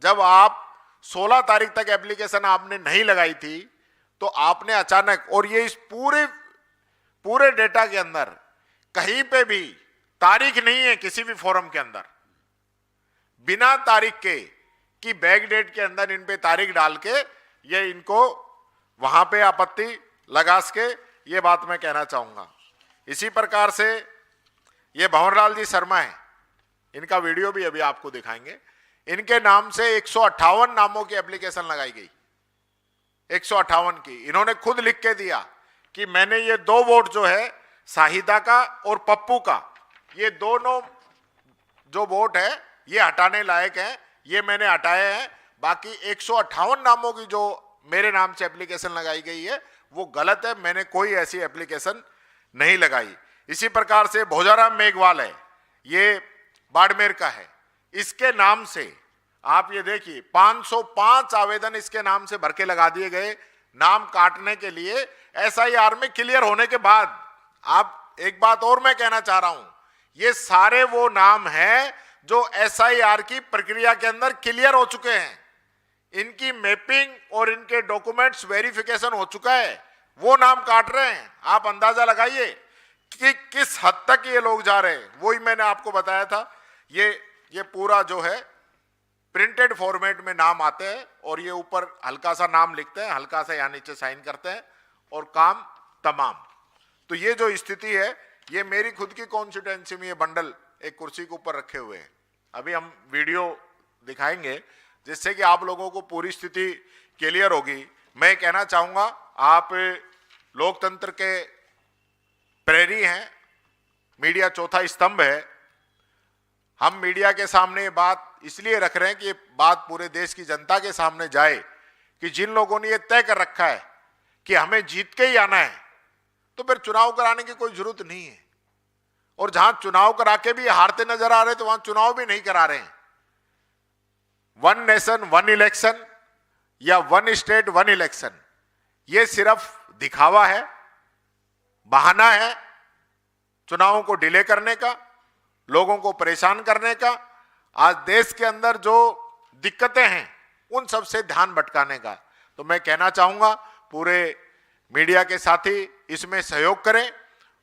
जब आप 16 तारीख तक एप्लीकेशन आपने नहीं लगाई थी तो आपने अचानक, और ये इस पूरे डेटा के अंदर कहीं पे भी तारीख नहीं है, किसी भी फोरम के अंदर बिना तारीख के कि बैक डेट के अंदर इन पे तारीख डाल के ये इनको वहां पे आपत्ति लगा सके, ये बात मैं कहना चाहूंगा। इसी प्रकार से ये भंवरलाल जी शर्मा है, इनका वीडियो भी अभी आपको दिखाएंगे। इनके नाम से 158 नामों की एप्लीकेशन लगाई गई, 158 की। इन्होंने खुद लिख के दिया कि मैंने ये 2 वोट जो है शाहिदा का और पप्पू का, ये दोनों जो वोट है ये हटाने लायक है, ये मैंने हटाए हैं। बाकी 158 नामों की जो मेरे नाम से एप्लीकेशन लगाई गई है वो गलत है, मैंने कोई ऐसी एप्लीकेशन नहीं लगाई। इसी प्रकार से भोजाराम मेघवाल है, ये बाड़मेर का है, इसके नाम से आप ये देखिए 505 आवेदन इसके नाम से भर के लगा दिए गए नाम काटने के लिए एसआईआर में क्लियर होने के बाद। आप एक बात और मैं कहना चाह रहा हूं, ये सारे वो नाम हैं जो एसआईआर की प्रक्रिया के अंदर क्लियर हो चुके हैं, इनकी मैपिंग और इनके डॉक्यूमेंट्स वेरिफिकेशन हो चुका है, वो नाम काट रहे हैं। आप अंदाजा लगाइए कि किस हद तक ये लोग जा रहे हैं। वही मैंने आपको बताया था, ये पूरा जो है प्रिंटेड फॉर्मेट में नाम आते हैं और ये ऊपर हल्का सा नाम लिखते हैं, हल्का सा यहाँ नीचे साइन करते हैं और काम तमाम। तो ये जो स्थिति है, ये मेरी खुद की कॉन्स्टिट्यूएंसी में ये बंडल एक कुर्सी के ऊपर रखे हुए हैं। अभी हम वीडियो दिखाएंगे जिससे कि आप लोगों को पूरी स्थिति क्लियर होगी। मैं कहना चाहूंगा, आप लोकतंत्र के प्रेरी हैं, मीडिया चौथा स्तंभ है। हम मीडिया के सामने ये बात इसलिए रख रहे हैं कि ये बात पूरे देश की जनता के सामने जाए कि जिन लोगों ने ये तय कर रखा है कि हमें जीत के ही आना है, तो फिर चुनाव कराने की कोई जरूरत नहीं है। और जहां चुनाव करा के भी हारते नजर आ रहे तो वहां चुनाव भी नहीं करा रहे हैं। 1 नेशन 1 इलेक्शन या 1 स्टेट 1 इलेक्शन, ये सिर्फ दिखावा है, बहाना है चुनावों को डिले करने का, लोगों को परेशान करने का, आज देश के अंदर जो दिक्कतें हैं उन सब से ध्यान भटकाने का। तो मैं कहना चाहूंगा पूरे मीडिया के साथी इसमें सहयोग करें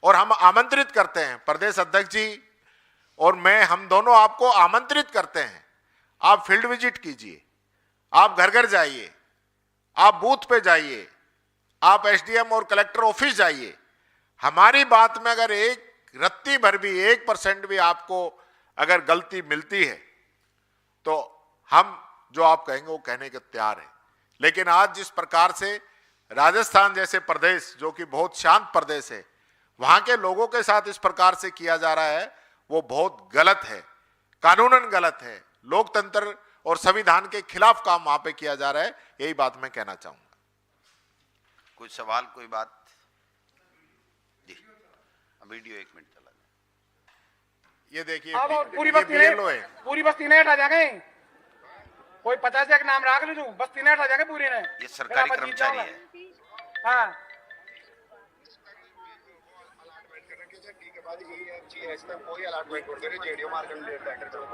और हम आमंत्रित करते हैं, प्रदेश अध्यक्ष जी और मैं, हम दोनों आपको आमंत्रित करते हैं। आप फील्ड विजिट कीजिए, आप घर घर जाइए, आप बूथ पे जाइए, आप एसडीएम और कलेक्टर ऑफिस जाइए। हमारी बात में अगर एक रत्ती भर भी 1% भी आपको अगर गलती मिलती है तो हम जो आप कहेंगे वो कहने के तैयार है। लेकिन आज जिस प्रकार से राजस्थान जैसे प्रदेश जो कि बहुत शांत प्रदेश है, वहां के लोगों के साथ इस प्रकार से किया जा रहा है वो बहुत गलत है, कानूनन गलत है, लोकतंत्र और संविधान के खिलाफ काम वहां पे किया जा रहा है। यही बात मैं कहना चाहूंगा। कोई सवाल, कोई बात? जी वीडियो 1 मिनट चला। ये देखिए अब और पूरी ये बस्ती BLO है। पूरी बस्ती ने हटा जाएंगे। कोई 50 एक नाम रख ली तू, बस्ती ने हटा जाएंगे पूरी ने। ये सरकारी फिर आप जीत कर्मचारी जाओगे। है। हाँ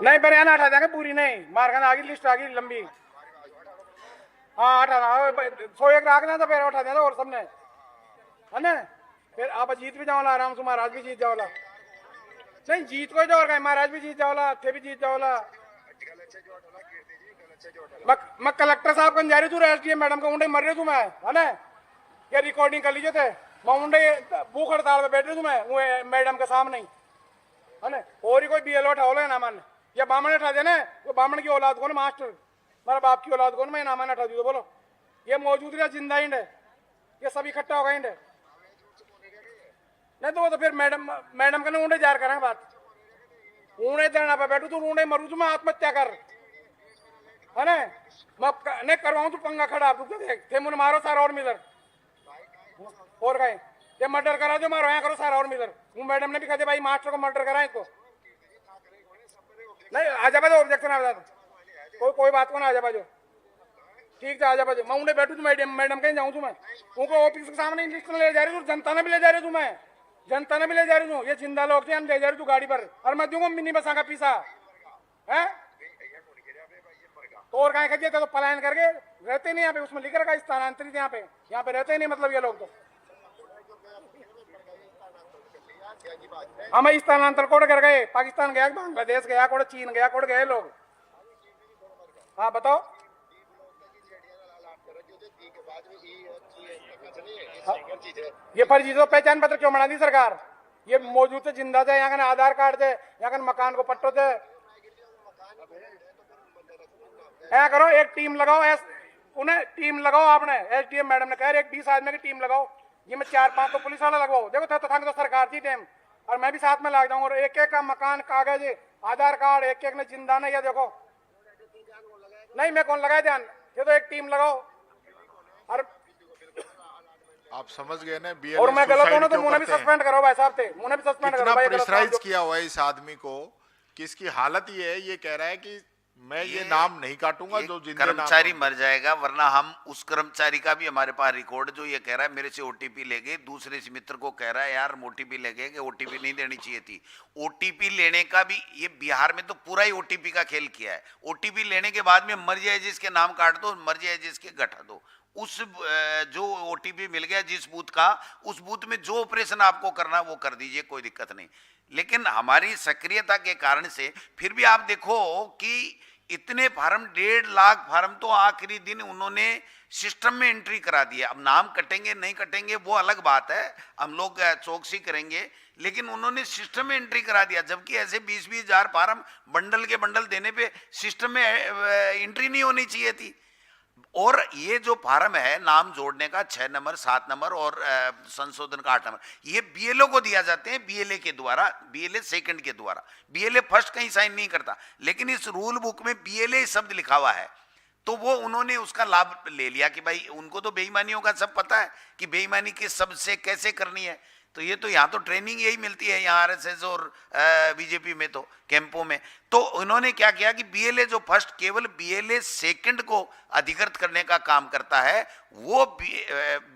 नहीं पर यहाँ हटा जाएंगे पूरी नहीं, मारखंड आगे लिस्ट आ गई लंबी। हाँ हटा 101 रख देना तो फिर उठा देना और सबने, है ना। फिर आप जीत भी जाओला आराम से, महाराज भी जीत जाओला। नहीं जीत को जो और महाराज भी जीत जाओला, थे भी जीत जाओला। मैं कलेक्टर साहब कन जा रही तू, एसडीएम मैडम को उंडे मर रही तू मैं, है ना। ये रिकॉर्डिंग कर लीजिए थे, मैं उंडे भूख हड़ताल पे बैठ रही तू मैं वो मैडम के सामने, है ना। और ही कोई BLO उठाओ ना मन, ये बामण उठा देना, वो बामण की औलाद कौन मास्टर, मेरा बाप की औलाद कौन, मैं नामान हटा दी तो बोलो। ये मौजूद रहा जिंदा इंड है, ये सब इकट्ठा होगा इंड नहीं तो वो तो फिर मैडम का ना ऊँडे जार करेंगे बात, ऊँडे धरना पे बैठू तू, ऊँडे मरू तू, मैं आत्महत्या कर, है ना। मैं नहीं करवाऊँ तू पंगा खड़ा, तू देख थे मुझे मारो सारा और मिलर और गए ये मर्डर करा जो मारो यहाँ करो सारा और मिलर। वो मैडम ने भी कहा भाई मास्टर को मर्डर करा इनको, नहीं आजा बाजो ऑब्जेक्शन आ बता कोई बात को ना आजा बाजो, ठीक है आजा बाजो। मैं उन्हें बैठू तू मैडम कहीं जाऊँ तू, मैं उनको ऑफिस के सामने लिस्ट ले जा रही हूँ, जनता ने भी ले जा रही हूँ, मैं जनता ने भी ले जा रही हूँ, ये जिंदा लोग थे हम ले जा रही तू गाड़ी पर, और मैं दूंगा मिनी बसा का पीसा है तो और कहीं खजे तो पलायन करके रहते नहीं यहाँ पे, उसमें लिख रखा स्थानांतरित, यहाँ पे रहते नहीं, मतलब ये लोग तो हमें स्थानांतर कोड कर गए, पाकिस्तान गया, बांग्लादेश गया, कोड चीन गया, कोड गए लोग। हाँ बताओ। ये फर्जी तो पहचान पत्र क्यों बना दी सरकार, ये मौजूद थे जिंदा थे, यहाँ का आधार कार्ड थे, यहाँ का मकान को पट्टो थे। ऐसा करो एक टीम लगाओ, उन्हें टीम लगाओ, आपने एसडीएम मैडम ने कह रहे 20 आदमी की टीम लगाओ, ये में 4-5 तो पुलिस वाला लगवाओ, देखो तो सरकार थी टीम, और मैं भी साथ में लाग जाऊंगा, और एक एक का मकान कागज आधार कार्ड एक एक ने जिंदा नहीं है, देखो नहीं मैं कौन लगाए ध्यान, ये तो एक टीम लगाओ। और आप समझ गए ना, और मैं गलत हूं तो मुझे भी सस्पेंड करो भाई साहब थे, मुझे भी सस्पेंड करो भाई। प्रेशराइज किया हुआ है इस आदमी को कि इसकी हालत ये है, ये कह रहा है कि मैं ये नाम नहीं काटूंगा जो जिंदे कर्मचारी मर जाएगा, वरना हम उस कर्मचारी का भी हमारे पास रिकॉर्ड जो ये कह रहा है मेरे से ओटीपी ले गए, दूसरे से मित्र को कह रहा है यार ओटीपी ले गए, ओटीपी नहीं देनी चाहिए थी। ओटीपी लेने का भी ये बिहार में तो पूरा ही ओटीपी का खेल किया है, ओटीपी लेने के बाद में मर जाए जिसके नाम काट दो, मर जाए जिसके गठा दो, उस जो ओटीपी मिल गया जिस बूथ का, उस बूथ में जो ऑपरेशन आपको करना वो कर दीजिए, कोई दिक्कत नहीं। लेकिन हमारी सक्रियता के कारण से फिर भी आप देखो कि इतने फार्म 1.5 लाख फार्म तो आखिरी दिन उन्होंने सिस्टम में एंट्री करा दिया। अब नाम कटेंगे नहीं कटेंगे वो अलग बात है, हम लोग चौकसी करेंगे, लेकिन उन्होंने सिस्टम में एंट्री करा दिया, जबकि ऐसे 20-20 हजार फार्म बंडल के बंडल देने पे सिस्टम में एंट्री नहीं होनी चाहिए थी। और ये जो फार्म है नाम जोड़ने का 6 नंबर 7 नंबर और संशोधन का 8 नंबर, ये बीएलओ को दिया जाते हैं, बीएलए के द्वारा, बीएलए सेकंड के द्वारा, बीएलए फर्स्ट कहीं साइन नहीं करता, लेकिन इस रूल बुक में बीएलए शब्द लिखा हुआ है, तो वो उन्होंने उसका लाभ ले लिया कि भाई उनको तो बेईमानियों का सब पता है कि बेईमानी किस शब्द से कैसे करनी है। तो ये तो यहाँ तो ट्रेनिंग यही मिलती है यहाँ आरएसएस और बीजेपी में तो कैंपों में। तो उन्होंने क्या किया कि बीएलए जो फर्स्ट केवल बीएलए सेकंड को अधिकृत करने का काम करता है, वो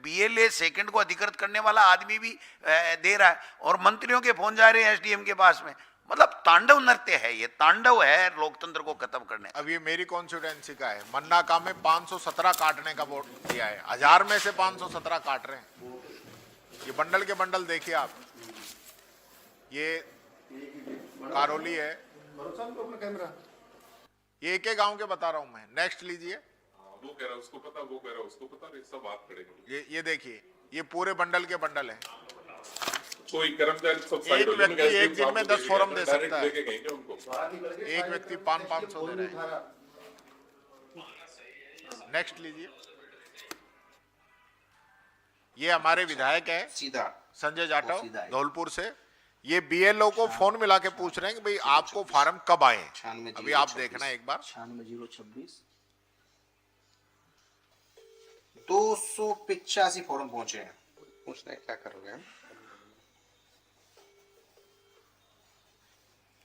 बीएलए सेकंड को अधिकृत करने वाला आदमी भी दे रहा है, और मंत्रियों के फोन जा रहे हैं एसडीएम के पास में। मतलब तांडव नृत्य है, ये तांडव है लोकतंत्र को खत्म करने। अब ये मेरी कॉन्स्टिट्यूएंसी का है, मन्ना का में 517 काटने का वोट दिया है, 1000 में से 517 काट रहे हैं। ये बंडल के बंडल देखिए आप, ये कारोली है, ये एक गांव के बता रहा हूं मैं। नेक्स्ट लीजिए, वो कह रहा उसको पता, वो कह रहा उसको पता, सब बात करेंगे। ये देखिए, ये पूरे बंडल के बंडल है। कोई कर्मचारी सब एक व्यक्ति एक दिन में 10 फॉर्म दे सकता है, लेके गए क्या उनको? एक व्यक्ति 500 दे रहा है। नेक्स्ट लीजिए, ये हमारे विधायक है सीधा संजय जाटव धौलपुर से, ये बीएलओ को फोन मिला के पूछ रहे हैं कि भाई आपको फार्म कब आए। अभी आप देखना एक बार, 96 285 फॉर्म पहुंचे हैं। पूछना है क्या करोगे हम?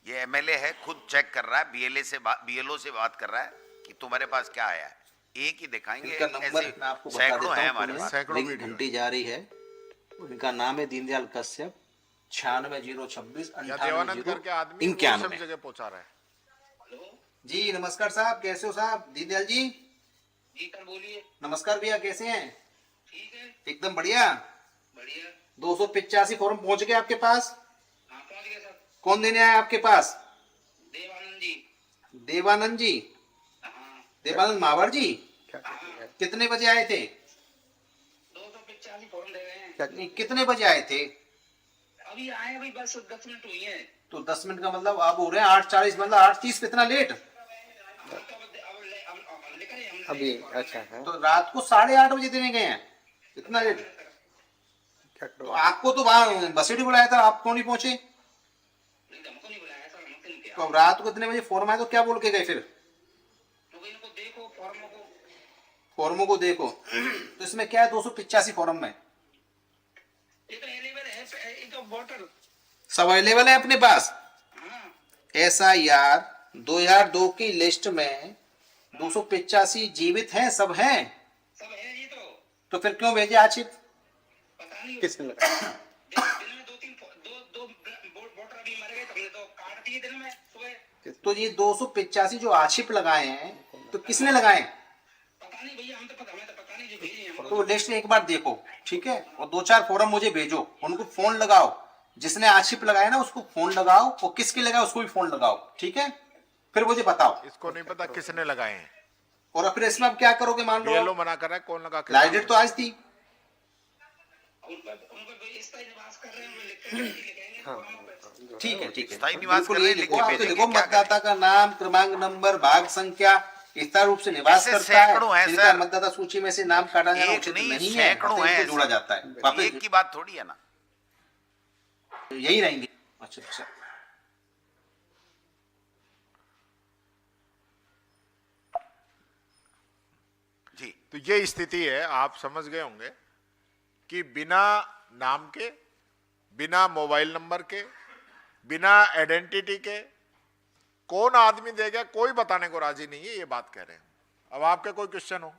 ये एमएलए है, खुद चेक कर रहा है, बीएलओ से बात कर रहा है कि तुम्हारे पास क्या आया है। एक ही दिखाएंगे, इनका नंबर ऐसे मैं आपको बता सैकड़ों देता हैं हूँ। हमारे पुणे पास। सैकड़ों रिंग वीडियो घंटी जारी है। इनका नाम है दीनदयाल कश्यप, 96 026 या देवानंद करके आदमी वो 98 सब जगह पहुंचा रहा है। जी नमस्कार साहब, कैसे हो साहब? दीनदयाल जी जी सर बोलिए। नमस्कार भैया, कैसे हैं? ठीक है। एकदम बढ़िया। बढ़िया। 285 फॉर्म पहुंच गए आपके पास? हाँ पहुंच गया सर। कौन देने आया आपके पास? देवानंद जी। देवानंद जी? हाँ। देवानंद मावर जी? हाँ। कितने बजे आए थे? 285 फॉर्म दे गए हैं। नहीं, कितने बजे आए थे? अभी आए अभी बस 10 मिनट हुई है। तो 10 मिनट का मतलब अब हो रहे हैं 8:40, मतलब 8:30 पे इतना लेट? अभी अच्छा है। तो रात को 8:30 बजे देने गए हैं, इतना लेट? तो आपको तो वहां बसेड़ी बुलाया था, आप क्यों नहीं पहुंचे? हमको नहीं बुलाया सर, हमको नहीं किया। तो अब रात को इतने बजे फॉर्म आए तो क्या बोल के गए फिर? तो इनको देखो फॉर्मों को। फॉर्मों को देखो। तो इसमें क्या है 285 फॉर्म में? ये तो अवेलेबल है, ये तो वोटर। सब अवेलेबल है अपने पास? हाँ। SIR 2002 की लिस्ट में 285 जीवित हैं, सब हैं? सब है ये तो। तो फिर क्यों भेजे आक्षेप? पता नहीं। किसने लगाया? दिन में दो वोटर अभी मर गए, तो हमने तो काट दिए दिन में सुबह। तो ये 285 जो आक्षेप लगाए हैं तो किसने लगाए? पता नहीं भैया, हमें तो पता नहीं जो भेजे हैं हमको। तो लिस्ट एक बार देखो, ठीक है? और 2-4 फॉर्म मुझे भेजो, उनको फोन लगाओ, जिसने आक्षेप लगाया ना उसको फोन लगाओ, और किसके लगाओ उसको भी फोन लगाओ, ठीक है? फिर मुझे बताओ। इसको नहीं पता किसने लगाए हैं। और फिर इसमें आप क्या करोगे? मान लो बीएलओ मना कर रहा है, कौन लगा के? लास्ट डेट तो आज थी। उनको इस तरह निवास कर रहे हैं, वो लिखेंगे फॉर्मों पे। ठीक है, ठीक है, स्थायी निवास बिल्कुल कर ये रहे हैं, लिखो, लिख के आप तो भेजेंगे, लिखो क्या मतदाता का नाम, क्रमांक नंबर, भाग संख्या, इस तरह रूप से निवास ऐसे करता है। सैकड़ों हैं, जिनका सर। मतदाता सूची में से नाम काटा जाना एक उचित नहीं, नहीं है, सैकड़ों अतः हैं इनको जोड़ा ऐसे। जाता है वापस। एक की बात थोड़ी है ना। यही रहेंगे। अच्छा अच्छा। जी, तो ये स्थिति है, आप समझ गए होंगे कि बिना नाम के, बिना मोबाइल नंबर के, बिना आइडेंटिटी के कौन आदमी देगा, कोई बताने को राजी नहीं है, ये बात कह रहे हैं। अब आपके कोई क्वेश्चन हो?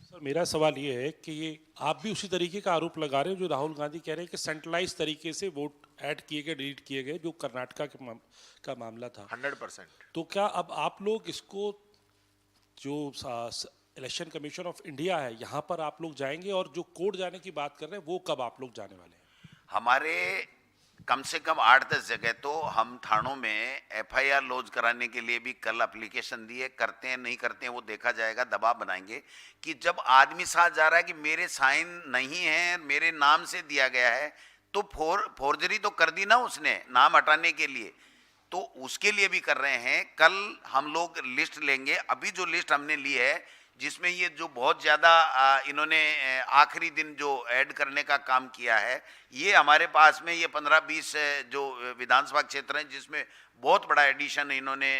सर मेरा सवाल ये है कि ये आप भी उसी तरीके का आरोप लगा रहे हो जो राहुल गांधी कह रहे हैं कि सेंट्रलाइज तरीके से वोट ऐड किए गए, डिलीट किए गए, जो कर्नाटका का मामला था। 100%। तो क्या अब आप लोग इसको, जो इलेक्शन कमीशन ऑफ इंडिया है, यहाँ पर आप लोग जाएंगे, और जो कोर्ट जाने की बात कर रहे हैं वो कब आप लोग जाने वाले हैं? हमारे कम से कम 8-10 जगह तो हम थानों में FIR लॉन्च कराने के लिए भी कल एप्लीकेशन दिए, करते हैं नहीं करते हैं वो देखा जाएगा। दबाव बनाएंगे कि जब आदमी साथ जा रहा है कि मेरे साइन नहीं है, मेरे नाम से दिया गया है, तो फोर्जरी तो कर दी ना उसने नाम हटाने के लिए, तो उसके लिए भी कर रहे हैं। कल हम लोग लिस्ट लेंगे, अभी जो लिस्ट हमने ली है जिसमें ये जो बहुत ज़्यादा इन्होंने आखिरी दिन जो ऐड करने का काम किया है, ये हमारे पास में ये 15-20 जो विधानसभा क्षेत्र हैं जिसमें बहुत बड़ा एडिशन इन्होंने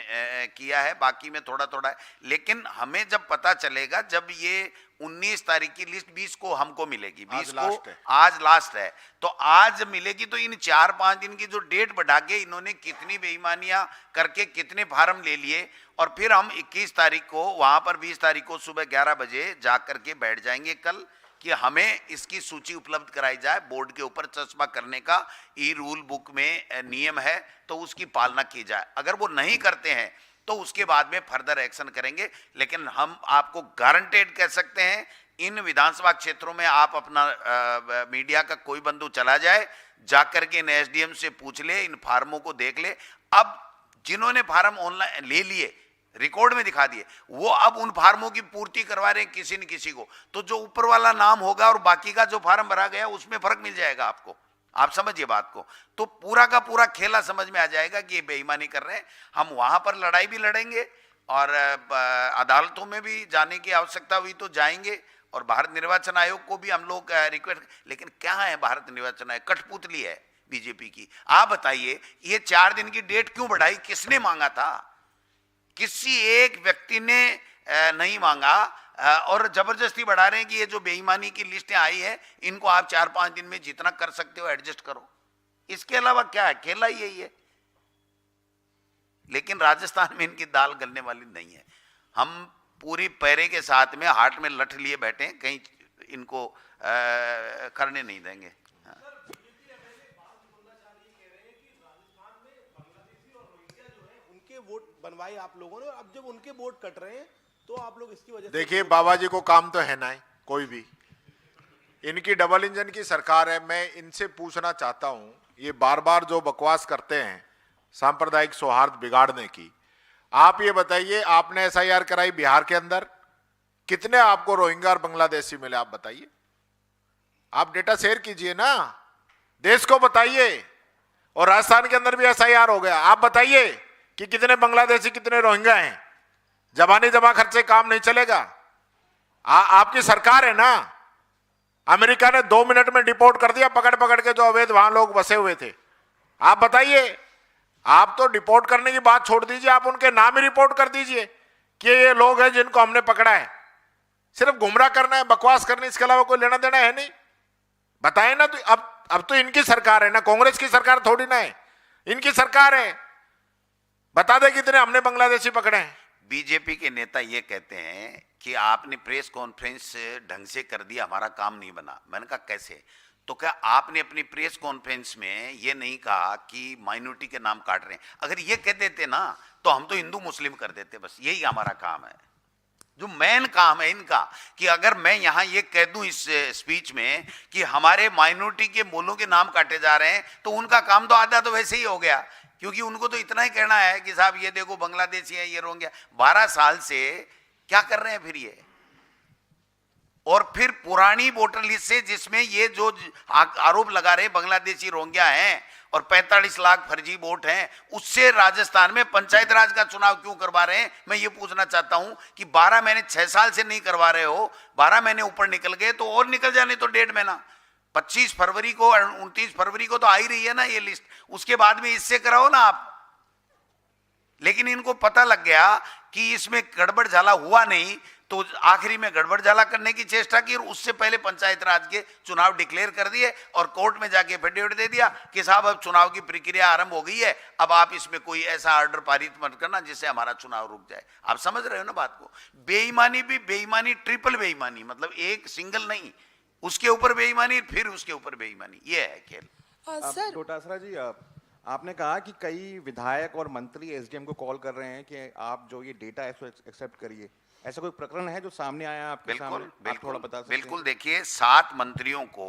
किया है, बाकी में थोड़ा थोड़ा है। लेकिन हमें जब पता चलेगा, जब ये 19 तारीख की लिस्ट 20 को हमको मिलेगी, 20 को आज लास्ट है, तो आज मिलेगी, तो इन 4-5 दिन की जो डेट बढ़ा के इन्होंने कितनी बेईमानियां करके कितने फार्म ले लिए, और फिर हम 21 तारीख को वहां पर 20 तारीख को सुबह 11 बजे जा करके बैठ जाएंगे कल कि हमें इसकी सूची उपलब्ध कराई जाए। बोर्ड के ऊपर चस्पा करने का ई रूल बुक में नियम है, तो उसकी पालना की जाए। अगर वो नहीं करते हैं तो उसके बाद में फर्दर एक्शन करेंगे। लेकिन हम आपको गारंटेड कह सकते हैं, इन विधानसभा क्षेत्रों में आप अपना मीडिया का कोई बंधु चला जाए, जाकर के इन SDM से पूछ ले, इन फार्मों को देख ले। अब जिन्होंने फार्म ऑनलाइन ले लिए, रिकॉर्ड में दिखा दिए, वो अब उन फार्मों की पूर्ति करवा रहे हैं किसी न किसी को, तो जो ऊपर वाला नाम होगा और बाकी का जो फार्म भरा गया उसमें फर्क मिल जाएगा आपको। आप समझिए बात को, तो पूरा का पूरा खेला समझ में आ जाएगा कि ये बेईमानी कर रहे हैं। हम वहां पर लड़ाई भी लड़ेंगे और अदालतों में भी जाने की आवश्यकता हुई तो जाएंगे, और भारत निर्वाचन आयोग को भी हम लोग रिक्वेस्ट। लेकिन क्या है भारत निर्वाचन आयोग? कठपुतली है बीजेपी की। आप बताइए, ये 4 दिन की डेट क्यों बढ़ाई? किसने मांगा था? किसी एक व्यक्ति ने नहीं मांगा, और जबरदस्ती बढ़ा रहे हैं कि ये जो बेईमानी की लिस्टें आई है इनको आप 4-5 दिन में जितना कर सकते हो एडजस्ट करो। इसके अलावा क्या है, खेला ही यही है। लेकिन राजस्थान में इनकी दाल गलने वाली नहीं है। हम पूरी पैरे के साथ में हाथ में लठ लिए बैठे हैं, कहीं इनको करने नहीं देंगे। उनके वोट बनवाए आप लोगों ने, और अब जब उनके वोट कट रहे हैं तो आप लोग इसकी वजह से देखिए बाबा जी को काम तो है ना ही कोई भी, इनकी डबल इंजन की सरकार है। मैं इनसे पूछना चाहता हूं, ये बार बार जो बकवास करते हैं सांप्रदायिक सौहार्द बिगाड़ने की, आप ये बताइए, आपने एसआईआर कराई बिहार के अंदर, कितने आपको रोहिंग्या और बांग्लादेशी मिले, आप बताइए। आप डेटा शेयर कीजिए ना, देश को बताइए। और राजस्थान के अंदर भी एसआईआर हो गया, आप बताइए कि कितने बांग्लादेशी कितने रोहिंग्या हैं। जबानी जमा खर्चे काम नहीं चलेगा। आपकी सरकार है ना, अमेरिका ने 2 मिनट में डिपोर्ट कर दिया पकड़ पकड़ के जो अवैध वहां लोग बसे हुए थे। आप बताइए, आप तो डिपोर्ट करने की बात छोड़ दीजिए, आप उनके नाम ही रिपोर्ट कर दीजिए कि ये लोग हैं जिनको हमने पकड़ा है। सिर्फ गुमराह करना है, बकवास करनी, इसके अलावा कोई लेना देना है नहीं। बताए ना। तो अब तो इनकी सरकार है ना, कांग्रेस की सरकार थोड़ी ना है, इनकी सरकार है। बता दे कितने हमने बांग्लादेशी पकड़े हैं। बीजेपी के नेता ये कहते हैं कि आपने प्रेस कॉन्फ्रेंस ढंग से कर दिया, हमारा काम नहीं बना। मैंने कहा कैसे? तो क्या आपने अपनी प्रेस कॉन्फ्रेंस में ये नहीं कहा कि माइनॉरिटी के नाम काट रहे हैं? अगर ये कह देते ना तो हम तो हिंदू मुस्लिम कर देते, बस यही हमारा काम है। जो मेन काम है इनका कि अगर मैं यहां ये कह दूं इस स्पीच में कि हमारे माइनॉरिटी के मूलों के नाम काटे जा रहे हैं, तो उनका काम तो आधा तो वैसे ही हो गया, क्योंकि उनको तो इतना ही कहना है कि साहब ये देखो बांग्लादेशी है, ये रोहिंग्या। 12 साल से क्या कर रहे हैं फिर ये? और फिर पुरानी वोटर लिस्ट से जिसमें ये जो आरोप लगा रहे बांग्लादेशी रोहिंग्या हैं और 45 लाख फर्जी वोट हैं, उससे राजस्थान में पंचायत राज का चुनाव क्यों करवा रहे हैं? मैं ये पूछना चाहता हूं कि 12 महीने 6 साल से नहीं करवा रहे हो, 12 महीने ऊपर निकल गए तो और निकल जाने तो 1.5 महीना। 25 फरवरी को 29 फरवरी को तो आ ही रही है ना ये लिस्ट, उसके बाद में इससे कराओ ना आप। लेकिन इनको पता लग गया कि इसमें गड़बड़ झाला हुआ नहीं, तो आखिरी में गड़बड़ झाला करने की चेष्टा की और उससे पहले पंचायत राज के चुनाव डिक्लेयर कर दिए और कोर्ट में जाके एफिडेविट दे दिया कि साहब अब चुनाव की प्रक्रिया आरंभ हो गई है, अब आप इसमें कोई ऐसा ऑर्डर पारित मत करना जिससे हमारा चुनाव रुक जाए। आप समझ रहे हो ना बात को? बेईमानी भी बेईमानी, ट्रिपल बेईमानी, मतलब एक सिंगल नहीं, उसके ऊपर बेईमानी, फिर उसके ऊपर बेईमानी, ये है खेल। सर डोटासरा जी, आपने कहा कि कई विधायक और मंत्री एसडीएम को कॉल कर रहे हैं कि आप जो ये डेटा है इसको एक्सेप्ट करिए। ऐसा कोई प्रकरण है जो सामने आया आपके बिल्कुल, सामने? आप थोड़ा बता सकते हैं? बिल्कुल। देखिए, 7 मंत्रियों को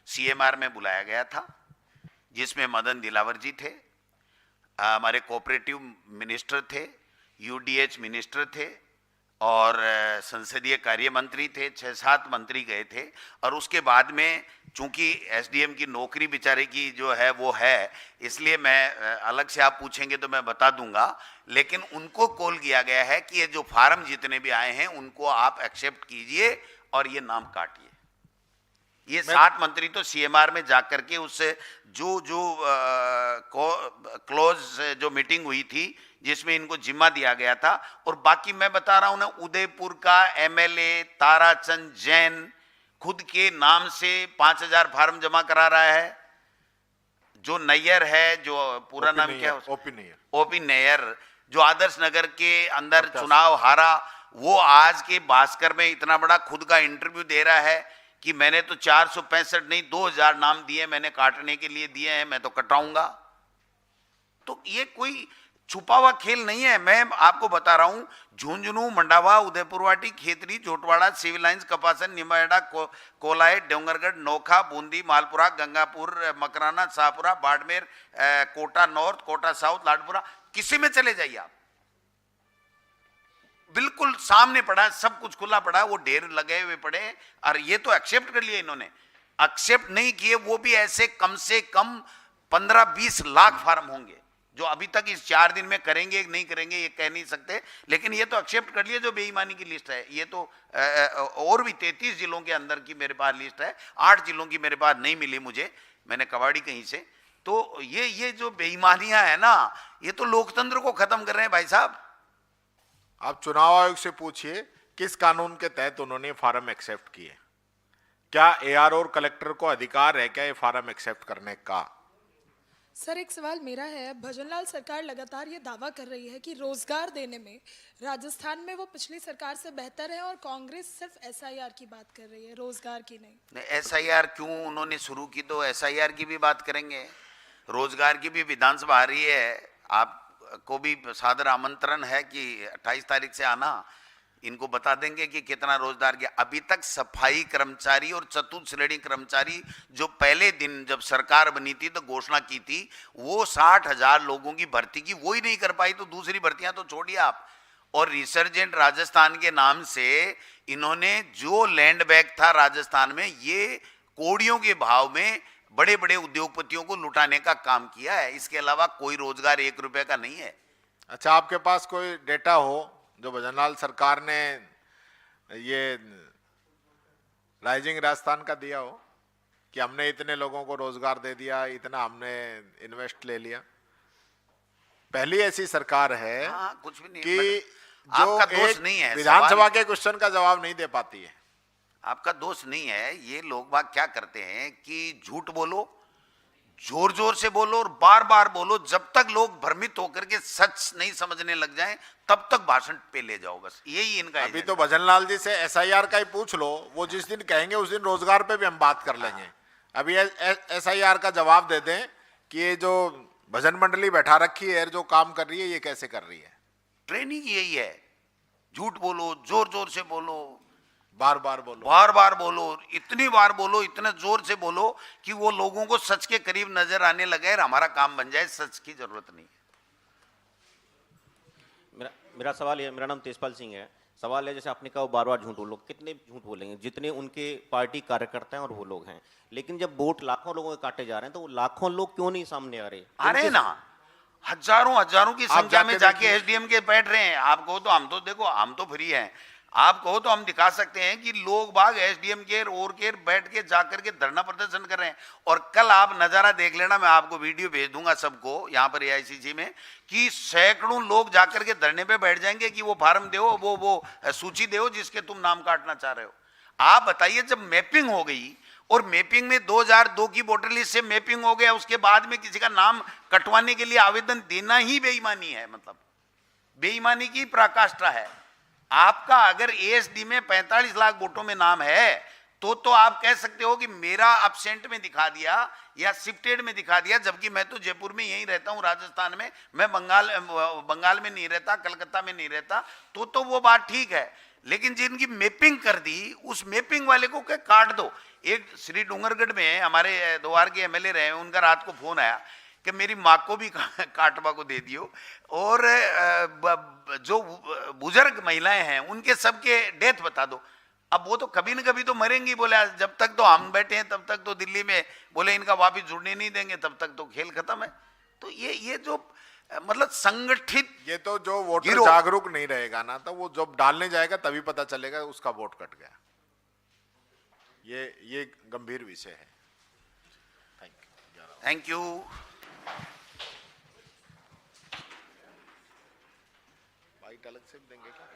सीएमआर में बुलाया गया था, जिसमें मदन दिलावर जी थे, हमारे कोऑपरेटिव मिनिस्टर थे, यूडीएच मिनिस्टर थे और संसदीय कार्य मंत्री थे। 6-7 मंत्री गए थे। और उसके बाद में चूंकि एसडीएम की नौकरी बेचारे की जो है वो है, इसलिए मैं अलग से आप पूछेंगे तो मैं बता दूंगा, लेकिन उनको कॉल किया गया है कि ये जो फार्म जितने भी आए हैं उनको आप एक्सेप्ट कीजिए और ये नाम काटिए। ये 7 मंत्री तो सीएमआर में जाकर के उससे जो क्लोज जो मीटिंग हुई थी जिसमें इनको जिम्मा दिया गया था। और बाकी मैं बता रहा हूं ना, उदयपुर का एमएलए ताराचंद जैन खुद के नाम से 5000 फार्म जमा करा रहा है। जो नैयर है, जो पूरा नाम क्या है, ओपी नैयर, जो आदर्श नगर के अंदर चुनाव हारा, वो आज के भास्कर में इतना बड़ा खुद का इंटरव्यू दे रहा है कि मैंने तो 465 नहीं 2000 नाम दिए, मैंने काटने के लिए दिए हैं, मैं तो कटाऊंगा। तो ये कोई छुपा हुआ खेल नहीं है। मैं आपको बता रहा हूं, Jhunjhunu, Mandawa, Udaipurwati, Khetri, Jhotwara, civil lines, Kapasan, निमाड़ा, coli, Dongargarh, Nokha, Bundi, Malpura, Gangapur, Makrana, Shahpura, Barmer, Kota north, Kota south, Ladpura, किसी में चले जाइए आप, बिल्कुल सामने पड़ा, सब कुछ खुला पड़ा, वो ढेर लगे हुए पड़े। और ये तो एक्सेप्ट कर लिया इन्होंने। एक्सेप्ट नहीं किए वो भी ऐसे कम से कम 15-20 लाख फार्म होंगे जो अभी तक इस 4 दिन में करेंगे नहीं करेंगे ये कह नहीं सकते, लेकिन ये तो एक्सेप्ट कर लिए जो बेईमानी की लिस्ट है। ये तो और भी 33 जिलों के अंदर की मेरे पास लिस्ट है, 8 जिलों की मेरे पास नहीं मिली मुझे, मैंने कबाड़ी कहीं से। तो ये जो बेईमानियां है ना, ये तो लोकतंत्र को खत्म कर रहे हैं भाई साहब। आप चुनाव आयोग से पूछिए किस कानून के तहत उन्होंने फार्म एक्सेप्ट किए। क्या एआर और कलेक्टर को अधिकार है क्या ये फार्म एक्सेप्ट करने का? सर एक सवाल मेरा है, भजनलाल सरकार लगातार ये दावा कर रही है कि रोजगार देने में राजस्थान में वो पिछली सरकार से बेहतर है और कांग्रेस सिर्फ एसआईआर की बात कर रही है, रोजगार की नहीं। एसआईआर क्यों उन्होंने शुरू की, तो एसआईआर की भी बात करेंगे, रोजगार की भी विधानसभा आ रही है। आपको भी सादर आमंत्रण है कि 28 तारीख से आना, इनको बता देंगे कि कितना रोजगार गया। अभी तक सफाई कर्मचारी और चतुर्थ श्रेणी कर्मचारी जो पहले दिन जब सरकार बनी थी तो घोषणा की थी, वो 60,000 लोगों की भर्ती की, वो ही नहीं कर पाई, तो दूसरी भर्तियां तो छोड़िए आप। और रिसर्जेंट राजस्थान के नाम से इन्होंने जो लैंड बैंक था राजस्थान में, ये कोड़ियों के भाव में बड़े बड़े उद्योगपतियों को लुटाने का काम किया है। इसके अलावा कोई रोजगार 1 रुपए का नहीं है। अच्छा, आपके पास कोई डेटा हो जो भजनलाल सरकार ने ये राइजिंग राजस्थान का दिया हो कि हमने इतने लोगों को रोजगार दे दिया, इतना हमने इन्वेस्ट ले लिया? पहली ऐसी सरकार है हाँ, कुछ भी नहीं, कि आपका जो दोष एक नहीं है, विधानसभा के क्वेश्चन का जवाब नहीं दे पाती है। आपका दोष नहीं है। ये लोग बाग क्या करते हैं कि झूठ बोलो, जोर जोर से बोलो और बार बार बोलो, जब तक लोग भ्रमित होकर के सच नहीं समझने लग जाएं तब तक भाषण पे ले जाओ, बस यही इनका अभी एजेंडा तो भजनलाल जी से एसआईआर का ही पूछ लो, वो जिस दिन कहेंगे उस दिन रोजगार पे भी हम बात कर लेंगे। अभी एसआईआर का जवाब दे दें कि ये जो भजन मंडली बैठा रखी है, जो काम कर रही है, ये कैसे कर रही है। ट्रेनिंग यही है, झूठ बोलो, जोर जोर से बोलो, बार बार बोलो, बार बार बोलो, इतनी बार बोलो, इतने जोर से बोलो कि वो लोगों को सच के करीब नजर आने लगे और हमारा काम बन जाए। सच की जरूरत नहीं है। मेरा सवाल है, मेरा नाम तेजपाल सिंह है। सवाल है, जैसे आपने कहा बार बार झूठ बोलो, कितने झूठ बोलेंगे? जितने उनके पार्टी कार्यकर्ता हैं और वो लोग हैं, लेकिन जब वोट लाखों लोगों के काटे जा रहे हैं तो वो लाखों लोग क्यों नहीं सामने आ रहे? अरे ना, हजारों हजारों की संख्या में जाके देखिए। एसडीएम के बैठ रहे हैं। आप कहो तो हम तो देखो, हम तो फ्री हैं, आप कहो तो हम दिखा सकते हैं कि लोग बाग एसडीएम के और के बैठ के जाकर के धरना प्रदर्शन कर रहे हैं। और कल आप नजारा देख लेना, मैं आपको वीडियो भेज दूंगा सबको यहाँ पर एआईसीसी में, कि सैकड़ों लोग जाकर के धरने पे बैठ जाएंगे कि वो फार्म दो, वो सूची दो जिसके तुम नाम काटना चाह रहे हो। आप बताइए, जब मैपिंग हो गई और मैपिंग में 2002 की वोटर लिस्ट से मैपिंग हो गया, उसके बाद में किसी का नाम कटवाने के लिए आवेदन देना ही बेईमानी है, मतलब बेईमानी की पराकाष्ठा है। आपका अगर एएसडी में 45 लाख वोटों में नाम है तो आप कह सकते हो कि मेरा अब्सेंट में दिखा दिया या शिफ्टेड में दिखा दिया, जबकि मैं तो जयपुर में यहीं रहता हूं, राजस्थान में, मैं बंगाल में नहीं रहता, कलकत्ता में नहीं रहता, तो वो बात ठीक है। लेकिन जिनकी मैपिंग कर दी, उस मैपिंग वाले को क्या काट दो। एक श्री डूंगरगढ़ में हमारे द्वार के एमएलए रहे, उनका रात को फोन आया कि मेरी माँ को भी काटवा को दे दियो, और जो बुजुर्ग महिलाएं हैं उनके सबके डेथ बता दो। अब वो तो कभी न कभी तो मरेंगी, बोले जब तक तो हम बैठे हैं तब तक तो दिल्ली में, बोले इनका वापिस जुड़ने नहीं देंगे, तब तक तो खेल खत्म है। तो ये जो मतलब संगठित, ये तो जो वोटर जागरूक नहीं रहेगा ना, तो वो जब डालने जाएगा तभी पता चलेगा उसका वोट कट गया। ये गंभीर विषय है। Thank you. बाइट अलग से देंगे क्या?